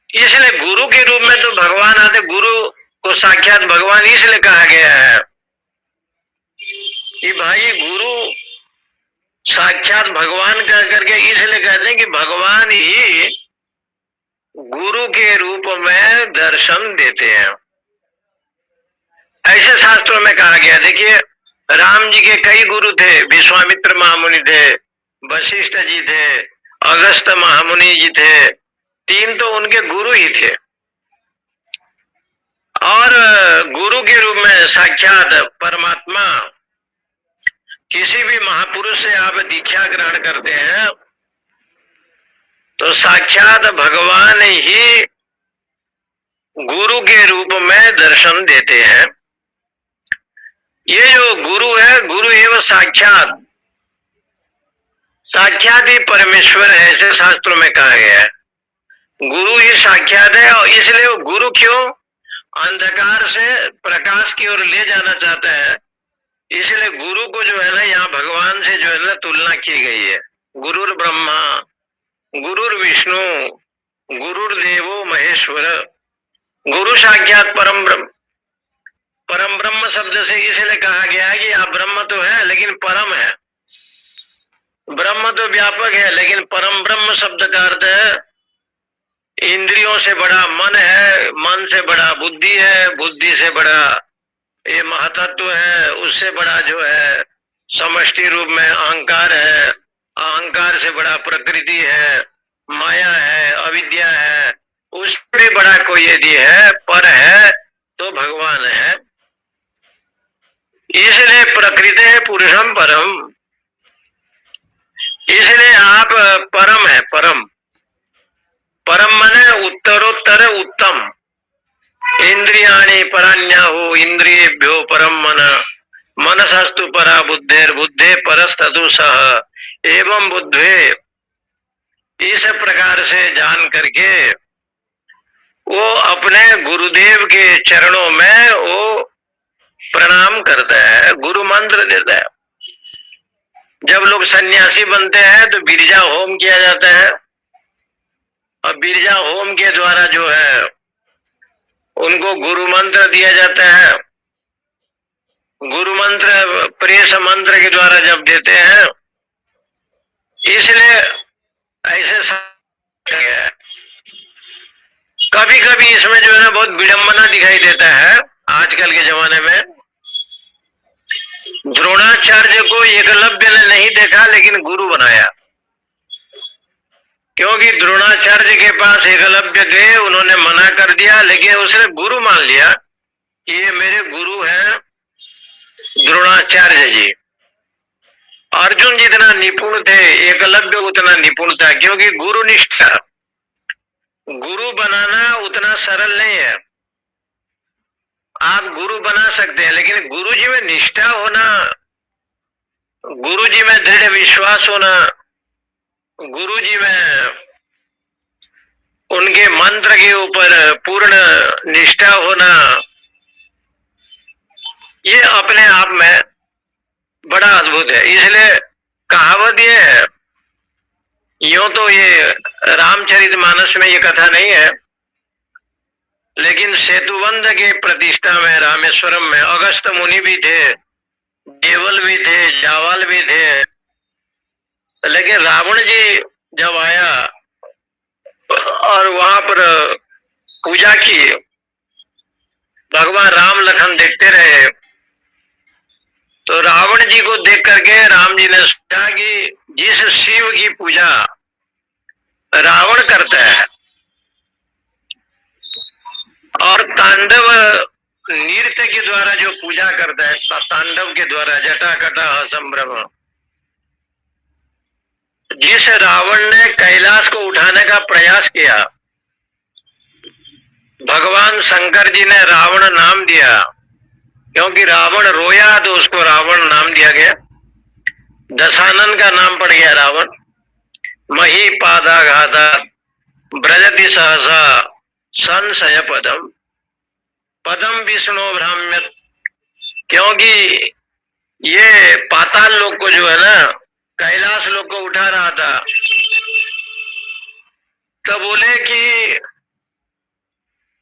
इसलिए गुरु के रूप में तो भगवान आते, गुरु को साक्षात भगवान इसलिए कहा गया है कि भाई गुरु साक्षात भगवान कह करके इसलिए कहते हैं कि भगवान ही गुरु के रूप में दर्शन देते हैं। ऐसे शास्त्रों में कहा गया। देखिए राम जी के कई गुरु थे, विश्वामित्र महामुनि थे, वशिष्ठ जी थे, अगस्त महामुनि जी थे, तीन तो उनके गुरु ही थे। और गुरु के रूप में साक्षात परमात्मा, किसी भी महापुरुष से आप दीक्षा ग्रहण करते हैं तो साक्षात भगवान ही गुरु के रूप में दर्शन देते हैं। ये जो गुरु है, गुरु एवं साक्षात, साक्षात ही परमेश्वर है, ऐसे शास्त्रों में कहा गया है। गुरु ही साक्षात है। और इसलिए वो गुरु क्यों अंधकार से प्रकाश की ओर ले जाना चाहता है, इसलिए गुरु को जो है ना यहाँ भगवान से जो है ना तुलना की गई है। गुरुर ब्रह्मा गुरुर विष्णु गुरुर्देवो महेश्वर, गुरु साक्षात परम ब्रह्म। परम ब्रह्म शब्द से इसलिए कहा गया है कि आप ब्रह्म तो है लेकिन परम है। ब्रह्म तो व्यापक है लेकिन परम ब्रह्म शब्द का अर्थ है इंद्रियों से बड़ा मन है, मन से बड़ा बुद्धि है, बुद्धि से बड़ा ये महतत्व है, उससे बड़ा जो है समष्टि रूप में अहंकार है, अहंकार से बड़ा प्रकृति है, माया है, अविद्या है, उससे बड़ा कोई यदि है, पर है तो भगवान है। इसलिए प्रकृति है पुरुषम परम, इसलिए आप परम है। परम परम माने उत्तरोत्तर उत्तम। इंद्रियाणि परान्याहु इंद्रियेभ्यो परम मन, मनसस्तु परा बुद्धेर बुद्धे परस्ततु सह एवं बुद्धे। इस प्रकार से जान करके वो अपने गुरुदेव के चरणों में वो प्रणाम करता है, गुरु मंत्र देता है। जब लोग सन्यासी बनते हैं तो बिरजा होम किया जाता है और बिरजा होम के द्वारा जो है उनको गुरु मंत्र दिया जाता है। गुरु मंत्र प्रेस मंत्र के द्वारा जब देते हैं, इसलिए ऐसे है। कभी कभी इसमें जो है ना बहुत विडंबना दिखाई देता है आजकल के जमाने में। द्रोणाचार्य को एकलव्य ने नहीं देखा लेकिन गुरु बनाया। क्योंकि द्रोणाचार्य के पास एकलव्य गए, उन्होंने मना कर दिया, लेकिन उसने गुरु मान लिया कि ये मेरे गुरु हैं द्रोणाचार्य जी। अर्जुन जितना निपुण थे, एकलव्य उतना निपुण था, क्योंकि गुरु निष्ठा, गुरु बनाना उतना सरल नहीं है। आप गुरु बना सकते हैं, लेकिन गुरु जी में निष्ठा होना, गुरु जी में दृढ़ विश्वास होना, गुरु जी में उनके मंत्र के ऊपर पूर्ण निष्ठा होना, ये अपने आप में बड़ा अद्भुत है। इसलिए कहावत ये है, यूं तो ये रामचरितमानस में ये कथा नहीं है, लेकिन सेतुबंध के प्रतिष्ठा में रामेश्वरम में अगस्त मुनि भी थे, देवल भी थे, जावाल भी थे, लेकिन रावण जी जब आया और वहां पर पूजा की, भगवान राम लखन देखते रहे, तो रावण जी को देख करके राम जी ने सोचा कि जिस शिव की पूजा रावण करता है और तांडव नृत्य के द्वारा जो पूजा करता है, तांडव के द्वारा जटा कटा संभ्रम, जिस रावण ने कैलाश को उठाने का प्रयास किया, भगवान शंकर जी ने रावण नाम दिया, क्योंकि रावण रोया तो उसको रावण नाम दिया गया। दशानन का नाम पड़ गया रावण। मही पादाघाता ब्रजति सहसा संशय पदम पदम विष्णु भ्राम्यत, क्योंकि ये पाताल लोक को जो है ना, कैलाश लोक को उठा रहा था, तो बोले कि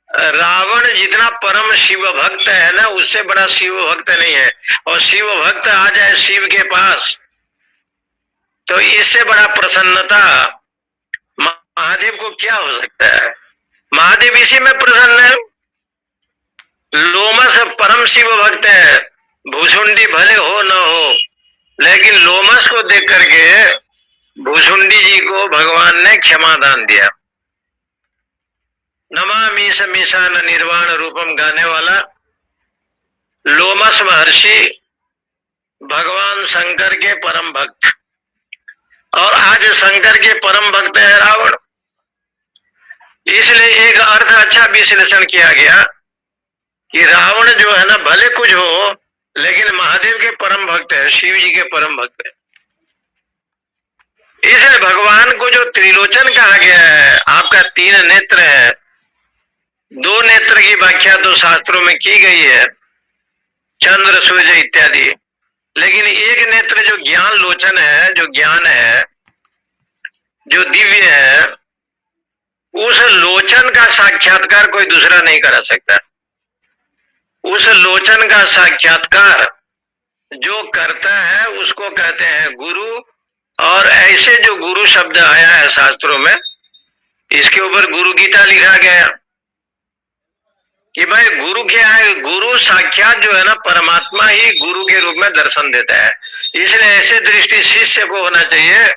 रावण जितना परम शिव भक्त है ना, उससे बड़ा शिव भक्त नहीं है, और शिव भक्त आ जाए शिव के पास तो इससे बड़ा प्रसन्नता महादेव को क्या हो सकता है। महादेव इसी में प्रसन्न है। लोमस परम शिव भक्त है, भूसुंडी भले हो न हो, लेकिन लोमस को देख करके भूसुंडी जी को भगवान ने क्षमा दान दिया। नमामीश मीशान निर्वाण रूपम गाने वाला लोमस महर्षि भगवान शंकर के परम भक्त, और आज शंकर के परम भक्त है रावण। इसलिए एक अर्थ अच्छा विश्लेषण किया गया कि रावण जो है ना, भले कुछ हो, लेकिन महादेव के परम भक्त है, शिव जी के परम भक्त है। इसलिए भगवान को जो त्रिलोचन कहा गया है, आपका 3 नेत्र है, 2 नेत्र की व्याख्या तो शास्त्रों में की गई है, चंद्र सूर्य इत्यादि, लेकिन एक नेत्र जो ज्ञान लोचन है, जो ज्ञान है, जो दिव्य है, उस लोचन का साक्षात्कार कोई दूसरा नहीं करा सकता। उस लोचन का साक्षात्कार जो करता है उसको कहते हैं गुरु। और ऐसे जो गुरु शब्द आया है शास्त्रों में, इसके ऊपर गुरु गीता लिखा गया कि भाई गुरु क्या है। गुरु साक्षात जो है ना, परमात्मा ही गुरु के रूप में दर्शन देता है। इसलिए ऐसे दृष्टि शिष्य को होना चाहिए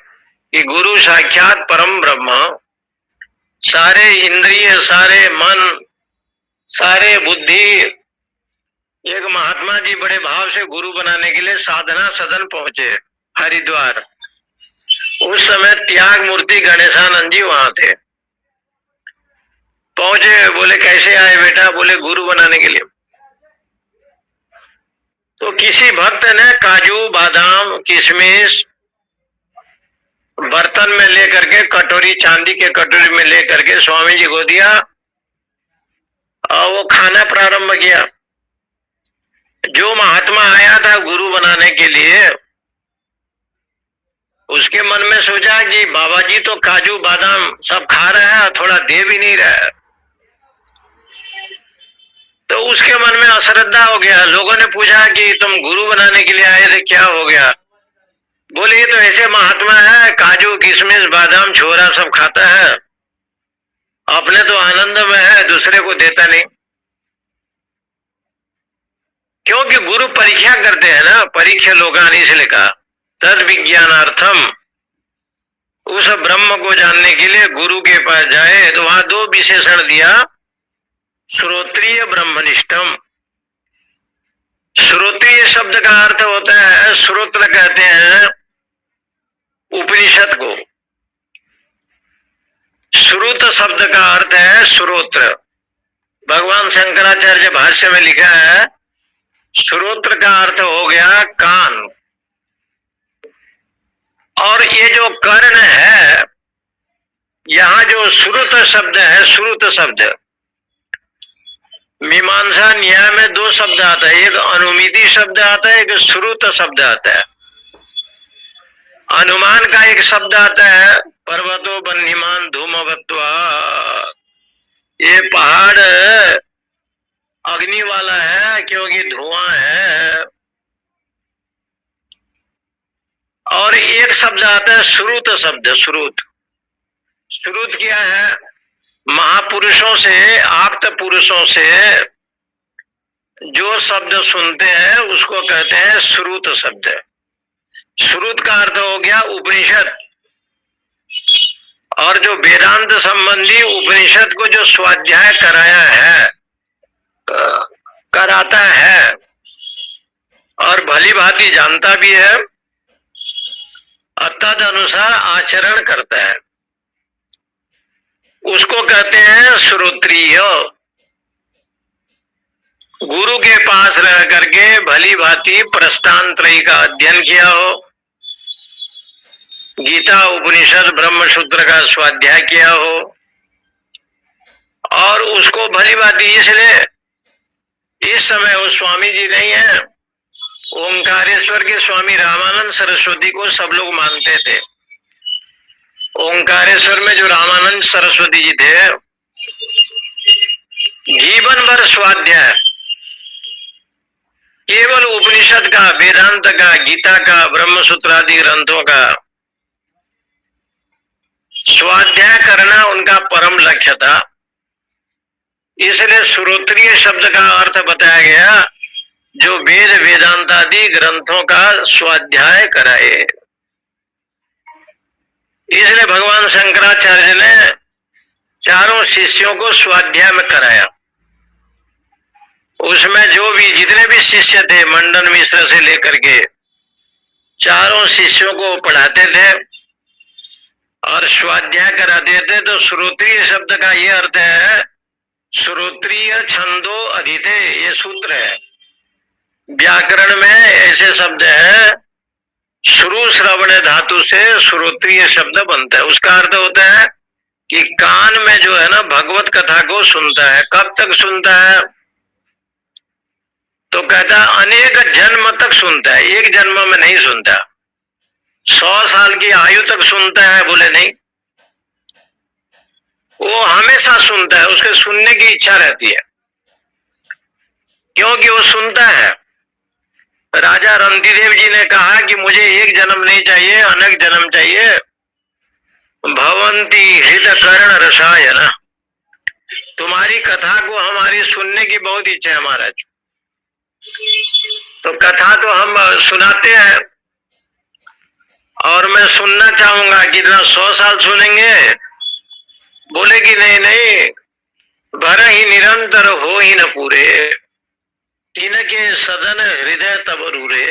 कि गुरु साक्षात परम ब्रह्म, सारे इंद्रिय, सारे मन, सारे बुद्धि। एक महात्मा जी बड़े भाव से गुरु बनाने के लिए साधना सदन पहुंचे हरिद्वार। उस समय त्याग मूर्ति गणेशानंद जी वहां थे। पहुंचे, बोले कैसे आए बेटा? बोले गुरु बनाने के लिए। तो किसी भक्त ने काजू बादाम किशमिश बर्तन में लेकर के, कटोरी, चांदी के कटोरी में लेकर के स्वामी जी को दिया और वो खाना प्रारंभ किया। जो महात्मा आया था गुरु बनाने के लिए, उसके मन में सोचा कि बाबा जी तो काजू बादाम सब खा रहा है, थोड़ा दे भी नहीं रहा है। तो उसके मन में अश्रद्धा हो गया। लोगों ने पूछा कि तुम गुरु बनाने के लिए आए थे, क्या हो गया? बोले ये तो ऐसे महात्मा है, काजू किशमिश बादाम छोरा सब खाता है, अपने तो आनंद में है, दूसरे को देता नहीं। क्योंकि गुरु परीक्षा करते हैं ना, परीक्षा लोगान, इसलिए कहा तद विज्ञानार्थम। उस ब्रह्म को जानने के लिए गुरु के पास जाए, तो वहां दो विशेषण दिया, श्रोत्रिय ब्रह्मनिष्ठम। श्रोत्रिय शब्द का अर्थ होता है, श्रोत्र कहते हैं उपनिषद को। श्रुत शब्द का अर्थ है श्रोत्र। भगवान शंकराचार्य भाष्य में लिखा है, श्रोत्र का अर्थ हो गया कान, और ये जो कर्ण है, यहां जो श्रुत शब्द है, श्रुत शब्द मीमांसा न्याय में दो शब्द आता है, एक अनुमिति शब्द आता है, एक श्रुत शब्द आता है। अनुमान का एक शब्द आता है, पर्वतो बन्हीमान धूमवत्वा, ये पहाड़ अग्नि वाला है क्योंकि धुआं है। और एक शब्द आता है श्रुत शब्द, श्रुत। श्रुत क्या है? महापुरुषों से, आप्त पुरुषों से जो शब्द सुनते हैं उसको कहते हैं श्रुत शब्द। श्रुत का अर्थ हो गया उपनिषद, और जो वेदांत संबंधी उपनिषद को जो स्वाध्याय कराया है, कराता है और भली भांति जानता भी है, तद अनुसार आचरण करता है, उसको कहते हैं श्रोत्रिय। गुरु के पास रह करके भली भांति प्रस्थानत्रयी का अध्ययन किया हो, गीता उपनिषद ब्रह्मसूत्र का स्वाध्याय किया हो, और उसको भली भांति, इसलिए इस समय वो स्वामी जी नहीं है, ओंकारेश्वर के स्वामी रामानंद सरस्वती को सब लोग मानते थे। ओंकारेश्वर में जो रामानंद सरस्वती जी थे, जीवन भर स्वाध्याय केवल उपनिषद का, वेदांत का, गीता का, ब्रह्मसूत्र आदि ग्रंथों का स्वाध्याय करना उनका परम लक्ष्य था। इसलिए श्रोत्रिय शब्द का अर्थ बताया गया, जो वेद वेदांत आदि ग्रंथों का स्वाध्याय कराए। इसलिए भगवान शंकराचार्य ने चारों शिष्यों को स्वाध्याय में कराया। उसमें जो भी जितने भी शिष्य थे, मंडन मिश्र से लेकर के चारों शिष्यों को पढ़ाते थे और स्वाध्याय कराते थे। तो श्रोत्रिय शब्द का ये अर्थ है, श्रोत्रिय छंदो अधिते, ये सूत्र है। व्याकरण में ऐसे शब्द है, श्रु श्रवण धातु से श्रोत्रिय शब्द बनता है। उसका अर्थ होता है कि कान में जो है ना, भगवत कथा को सुनता है। कब तक सुनता है? तो कहता अनेक जन्म तक सुनता है, एक जन्म में नहीं सुनता। 100 साल की आयु तक सुनता है, बोले नहीं, वो हमेशा सुनता है, उसके सुनने की इच्छा रहती है, क्योंकि वो सुनता है। राजा रंतिदेव जी ने कहा कि मुझे एक जन्म नहीं चाहिए, अनेक जन्म चाहिए। भवंती हृद कर्ण रसायन, तुम्हारी कथा को हमारी सुनने की बहुत इच्छा है महाराज। तो कथा तो हम सुनाते हैं, और मैं सुनना चाहूंगा, कितना 100 साल सुनेंगे? बोले कि नहीं नहीं, भर ही निरंतर हो ही न पूरे, इनके सदन हृदय तब रूरे।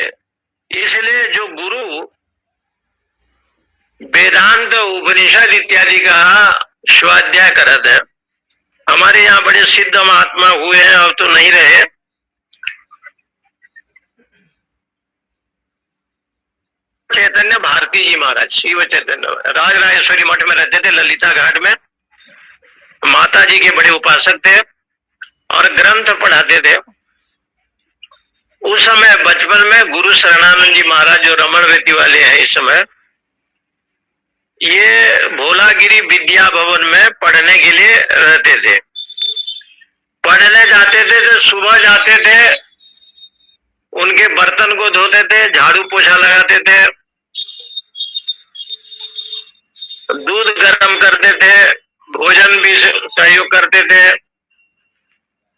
इसलिए जो गुरु वेदांत उपनिषद इत्यादि का स्वाध्याय करते हैं, हमारे यहाँ बड़े सिद्ध महात्मा हुए हैं, अब तो नहीं रहे। चैतन्य भारती जी महाराज, शिव चैतन्य राज राजेश्वरी मठ में रहते थे, ललिता घाट में। माता जी के बड़े उपासक थे और ग्रंथ पढ़ाते थे। उस समय बचपन में गुरु शरणानंद जी महाराज, जो रमण रीति वाले हैं इस समय, ये भोलागिरी विद्या भवन में पढ़ने के लिए रहते थे। पढ़ने जाते थे तो सुबह जाते थे, उनके बर्तन को धोते थे, झाड़ू पोछा लगाते थे, दूध गर्म करते थे, भोजन भी सहयोग करते थे,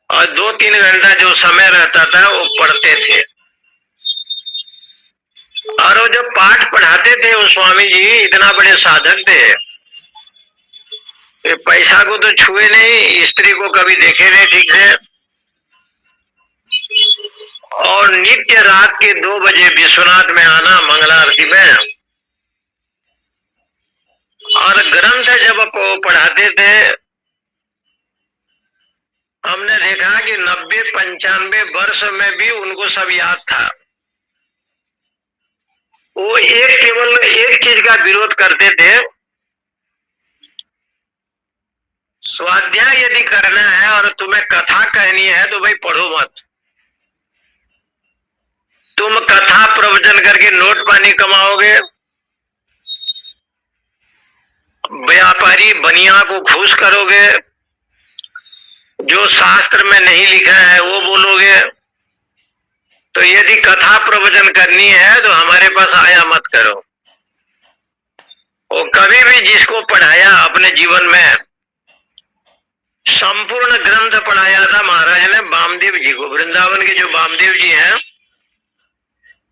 और 2-3 घंटा जो समय रहता था वो पढ़ते थे। और वो जब पाठ पढ़ाते थे वो स्वामी जी इतना बड़े साधक थे, ये पैसा को तो छुए नहीं, स्त्री को कभी देखे नहीं ठीक से, और नित्य रात के 2 बजे विश्वनाथ में आना मंगला आरती में, और ग्रंथ जब वो पढ़ाते थे हमने देखा कि 90-95 वर्ष में भी उनको सब याद था। वो केवल एक चीज का विरोध करते थे, स्वाध्याय यदि करना है और तुम्हें कथा कहनी है तो भाई पढ़ो मत, तुम कथा प्रवचन करके नोट पानी कमाओगे, व्यापारी बनिया को खुश करोगे, जो शास्त्र में नहीं लिखा है वो बोलोगे, तो यदि कथा प्रवचन करनी है तो हमारे पास आया मत करो। और कभी भी जिसको पढ़ाया अपने जीवन में संपूर्ण ग्रंथ पढ़ाया था महाराज ने वामदेव जी को, वृंदावन के जो वामदेव जी हैं,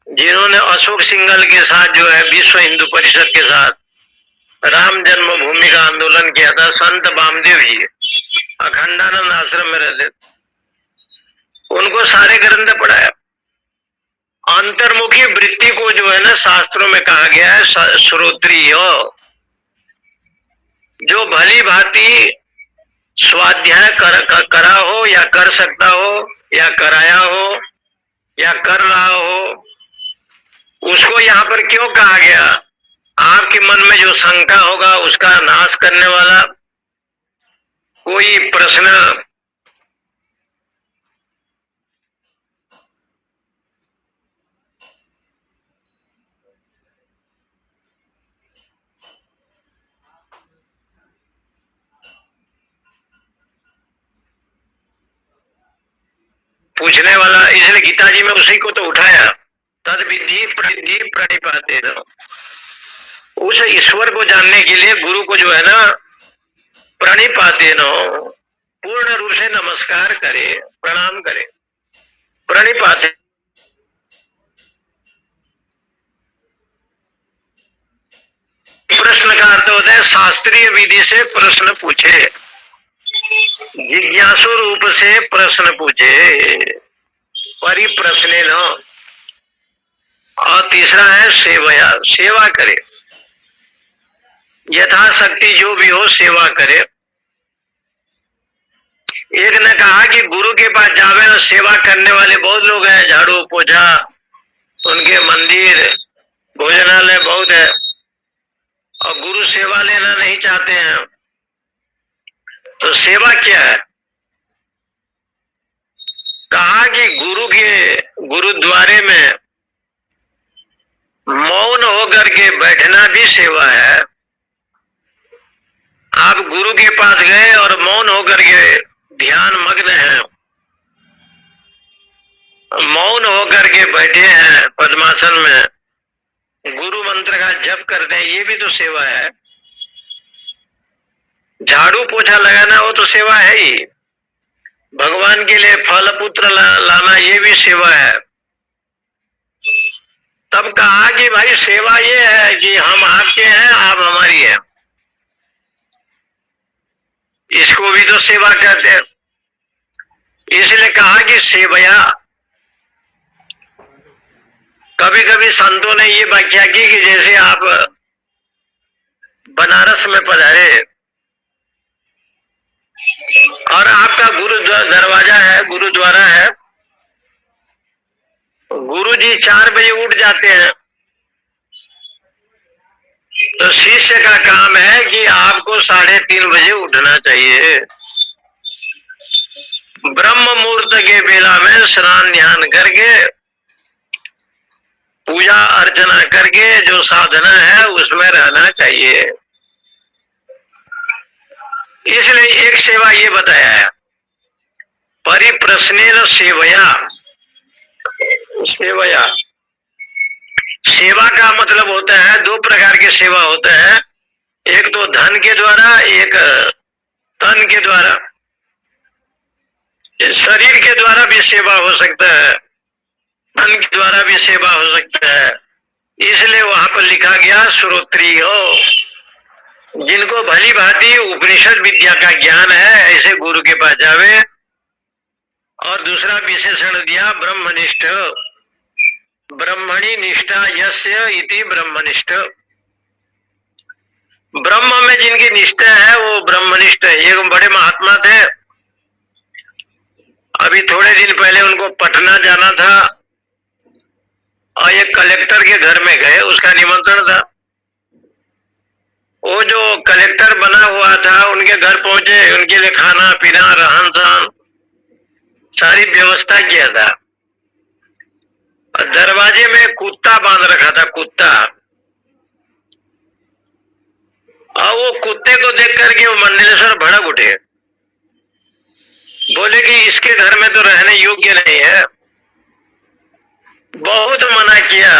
जिन्होंने अशोक सिंघल के साथ जो है विश्व हिंदू परिषद के साथ राम जन्मभूमि का आंदोलन किया था, संत वामदेव जी अखंडानंद आश्रम में रहते, उनको सारे ग्रंथ पढ़ाया। अंतर्मुखी वृत्ति को जो है ना शास्त्रों में कहा गया है श्रोत्रिय, जो भली भांति स्वाध्याय करा हो या कर सकता हो या कराया हो या कर रहा हो, उसको यहाँ पर क्यों कहा गया? आपके मन में जो शंका होगा उसका नाश करने वाला कोई प्रश्न पूछने वाला, इसलिए गीता जी में उसी को तो उठाया, तद विधि प्रविधि प्रणिपाते न। उस ईश्वर को जानने के लिए गुरु को जो है ना प्रणिपाते न, पूर्ण रूप से नमस्कार करे, प्रणाम करे। प्रणिपाते प्रश्न का अर्थ होता है शास्त्रीय विधि से प्रश्न पूछे, जिज्ञासु रूप से प्रश्न पूछे, परिप्रश्ने न। और तीसरा है सेवया, सेवा करे, यथाशक्ति जो भी हो सेवा करे। एक ने कहा कि गुरु के पास जावे और सेवा करने वाले बहुत लोग हैं, झाड़ू पोछा, उनके मंदिर भोजनालय बहुत है, और गुरु सेवा लेना नहीं चाहते हैं, तो सेवा क्या है? कहा कि गुरु के गुरुद्वारे में मौन होकर के बैठना भी सेवा है। आप गुरु के पास गए और मौन होकर के ध्यान मग्न हैं, मौन होकर के बैठे हैं पद्मासन में, गुरु मंत्र का जप करते हैं, ये भी तो सेवा है। झाड़ू पोछा लगाना वो तो सेवा है ही, भगवान के लिए फल पुत्र लाना ये भी सेवा है। तब कहा कि भाई सेवा ये है कि हम आपके हैं, आप हमारी हैं, इसको भी तो सेवा कहते हैं। इसलिए कहा कि सेवया। कभी कभी संतों ने ये व्याख्या की कि जैसे आप बनारस में पधारे और आपका गुरु दरवाजा है, गुरुद्वारा है, गुरुजी 4 बजे उठ जाते हैं, तो शिष्य का काम है कि आपको 3:30 बजे उठना चाहिए। ब्रह्म मुहूर्त के बेला में स्नान ध्यान करके पूजा अर्चना करके जो साधना है उसमें रहना चाहिए। इसलिए एक सेवा ये बताया है, परिप्रश्नेन सेवया। सेवया, सेवा का मतलब होता है 2 प्रकार के सेवा होता है, एक तो धन के द्वारा, एक तन के द्वारा। शरीर के द्वारा भी सेवा हो सकता है, धन के द्वारा भी सेवा हो सकता है, इसलिए वहां पर लिखा गया श्रोत्रिय। जिनको भली भांति उपनिषद विद्या का ज्ञान है ऐसे गुरु के पास जावे। और दूसरा विशेषण दिया ब्रह्मनिष्ठ। ब्रह्मणि निष्ठा यस्य इति ब्रह्मनिष्ठ। ब्रह्म में जिनकी निष्ठा है वो ब्रह्मनिष्ठ है। ये बड़े महात्मा थे, अभी थोड़े दिन पहले उनको पटना जाना था और एक कलेक्टर के घर में गए, उसका निमंत्रण था। वो जो कलेक्टर बना हुआ था उनके घर पहुंचे, उनके लिए खाना पीना रहन सहन सारी व्यवस्था किया था। दरवाजे में कुत्ता बांध रखा था, कुत्ता। और वो कुत्ते को देख करके वो मंडलेश्वर भड़क उठे, बोले कि इसके घर में तो रहने योग्य नहीं है। बहुत मना किया।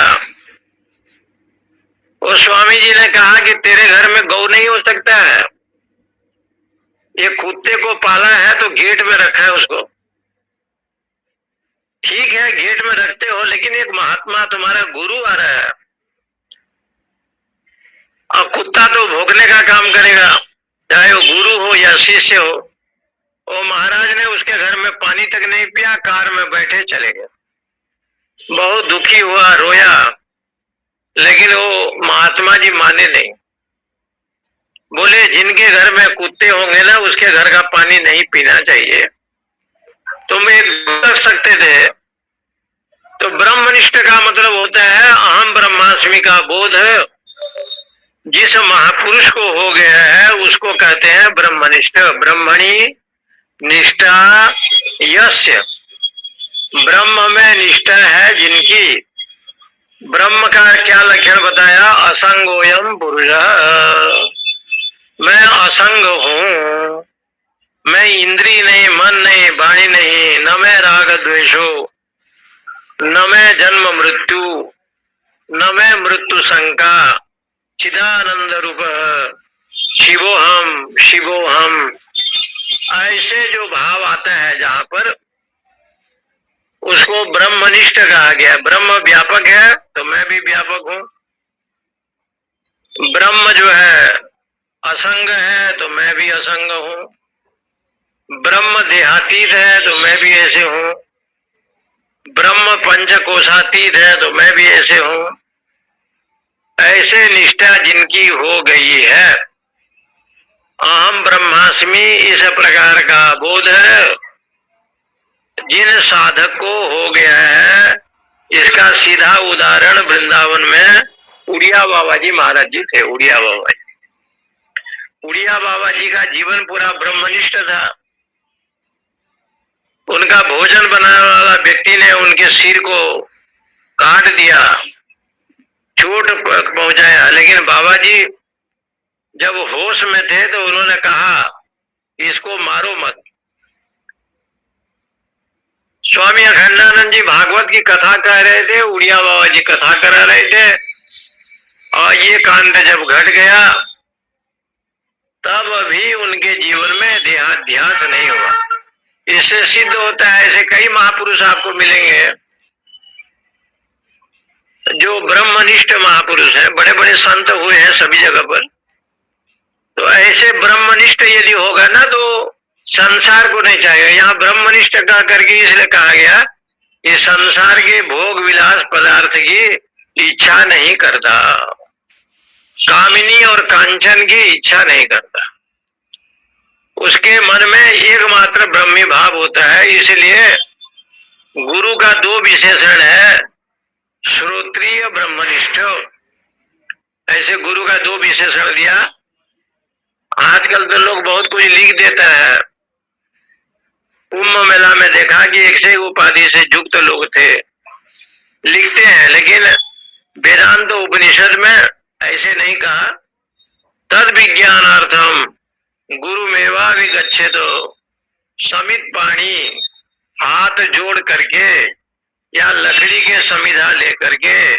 वो स्वामी जी ने कहा कि तेरे घर में गौ नहीं हो सकता है, ये कुत्ते को पाला है तो गेट में रखा है उसको। ठीक है गेट में रखते हो, लेकिन एक महात्मा तुम्हारा गुरु आ रहा है और कुत्ता तो भोगने का काम करेगा, चाहे वो गुरु हो या शिष्य हो। वो महाराज ने उसके घर में पानी तक नहीं पिया, कार में बैठे चले गए। बहुत दुखी हुआ, रोया, लेकिन वो महात्मा जी माने नहीं। बोले जिनके घर में कुत्ते होंगे ना उसके घर का पानी नहीं पीना चाहिए। तुम एक रख सकते थे। तो ब्रह्मनिष्ठ का मतलब होता है अहम ब्रह्मास्मि का बोध। जिस महापुरुष को हो गया है उसको कहते हैं ब्रह्मनिष्ठ। ब्रह्मणि निष्ठा यस्य, ब्रह्म में निष्ठा है जिनकी। ब्रह्म का क्या लक्षण बताया? असंगोयम पुरुष, मैं असंग हूं, मैं इंद्री नहीं, मन नहीं, वाणी नहीं, न मैं राग द्वेषो, न मैं जन्म मृत्यु, न मैं मृत्यु शंका, चिदानंद रूप शिवोहम शिवोहम। ऐसे जो भाव आता है जहां पर, उसको ब्रह्मनिष्ठ कहा गया। ब्रह्म व्यापक है तो मैं भी व्यापक हूं। ब्रह्म जो है असंग है तो मैं भी असंग हूं। ब्रह्म देहातीत है तो मैं भी ऐसे हूं। ब्रह्म पंचकोशातीत है तो मैं भी ऐसे हूं। ऐसे निष्ठा जिनकी हो गई है, अहम ब्रह्मास्मि इस प्रकार का बोध है जिन साधक को हो गया है, इसका सीधा उदाहरण वृंदावन में उड़िया बाबा जी महाराज जी थे। उड़िया बाबा जी, उड़िया बाबा जी का जीवन पूरा ब्रह्मनिष्ठ था। उनका भोजन बनाने वाला व्यक्ति ने उनके सिर को काट दिया, चोट पहुंचाया, लेकिन बाबा जी जब होश में थे तो उन्होंने कहा इसको मारो मत। स्वामी अखंडानंद जी भागवत की कथा कह रहे थे, उड़िया बाबा जी कथा करा रहे थे, और ये कांड जब घट गया तब भी उनके जीवन में देहाध्यास नहीं हुआ। इससे सिद्ध होता है ऐसे कई महापुरुष आपको मिलेंगे जो ब्रह्मनिष्ठ महापुरुष हैं, बड़े बड़े संत हुए हैं सभी जगह पर। तो ऐसे ब्रह्मनिष्ठ यदि होगा ना तो संसार को नहीं चाहेगा। यहाँ ब्रह्मनिष्ठ कह करके इसलिए कहा गया कि संसार के भोग विलास पदार्थ की इच्छा नहीं करता, कामिनी और कांचन की इच्छा नहीं करता, उसके मन में एकमात्र ब्रह्मी भाव होता है। इसलिए गुरु का दो विशेषण है, श्रोत्रिय ब्रह्मनिष्ठ। ऐसे गुरु का दो विशेषण दिया। आजकल तो लोग बहुत कुछ लिख देता है। कुंभ मेला में देखा कि एक से उपाधि से युक्त लोग थे, लिखते हैं, लेकिन वेदांत उपनिषद में ऐसे नहीं कहा। तद विज्ञानार्थम गुरुमेवा विगच्छेत, समित पाणी, हाथ जोड़ करके या लकड़ी के समिधा लेकर के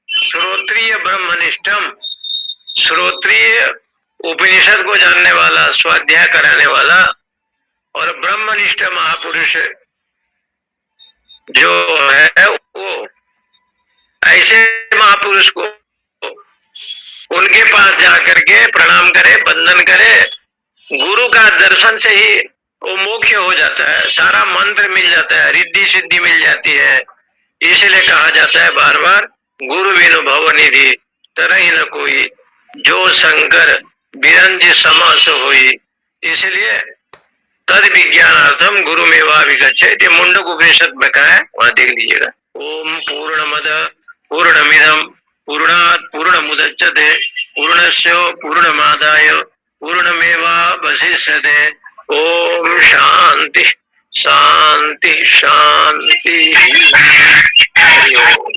श्रोत्रिय ब्रह्मनिष्ठम, श्रोत्रिय उपनिषद को जानने वाला, स्वाध्याय कराने वाला और ब्रह्मनिष्ठ महापुरुष जो है वो ऐसे महापुरुष को उनके पास जाकर के प्रणाम करे, वंदन करे। गुरु का दर्शन से ही वो मोक्ष हो जाता है, सारा मंत्र मिल जाता है, रिद्धि सिद्धि मिल जाती है। इसलिए कहा जाता है बार बार, गुरु बिनु भव निधि तरहि न कोई, जो शंकर बिरंज समास होई। इसलिए तद विज्ञानार्थम गुरु में विगच्छेत्, मुंडक उपनिषद में कहा है, वहां देख लीजिएगा। ओम पूर्णमद पूर्णमिदं पूर्णात् पूर्णमुदच्यते पूर्णस्य पूर्णमादाय पूर्णमेवावशिष्यते। ओम शांति शांति शांति। हरि ओम।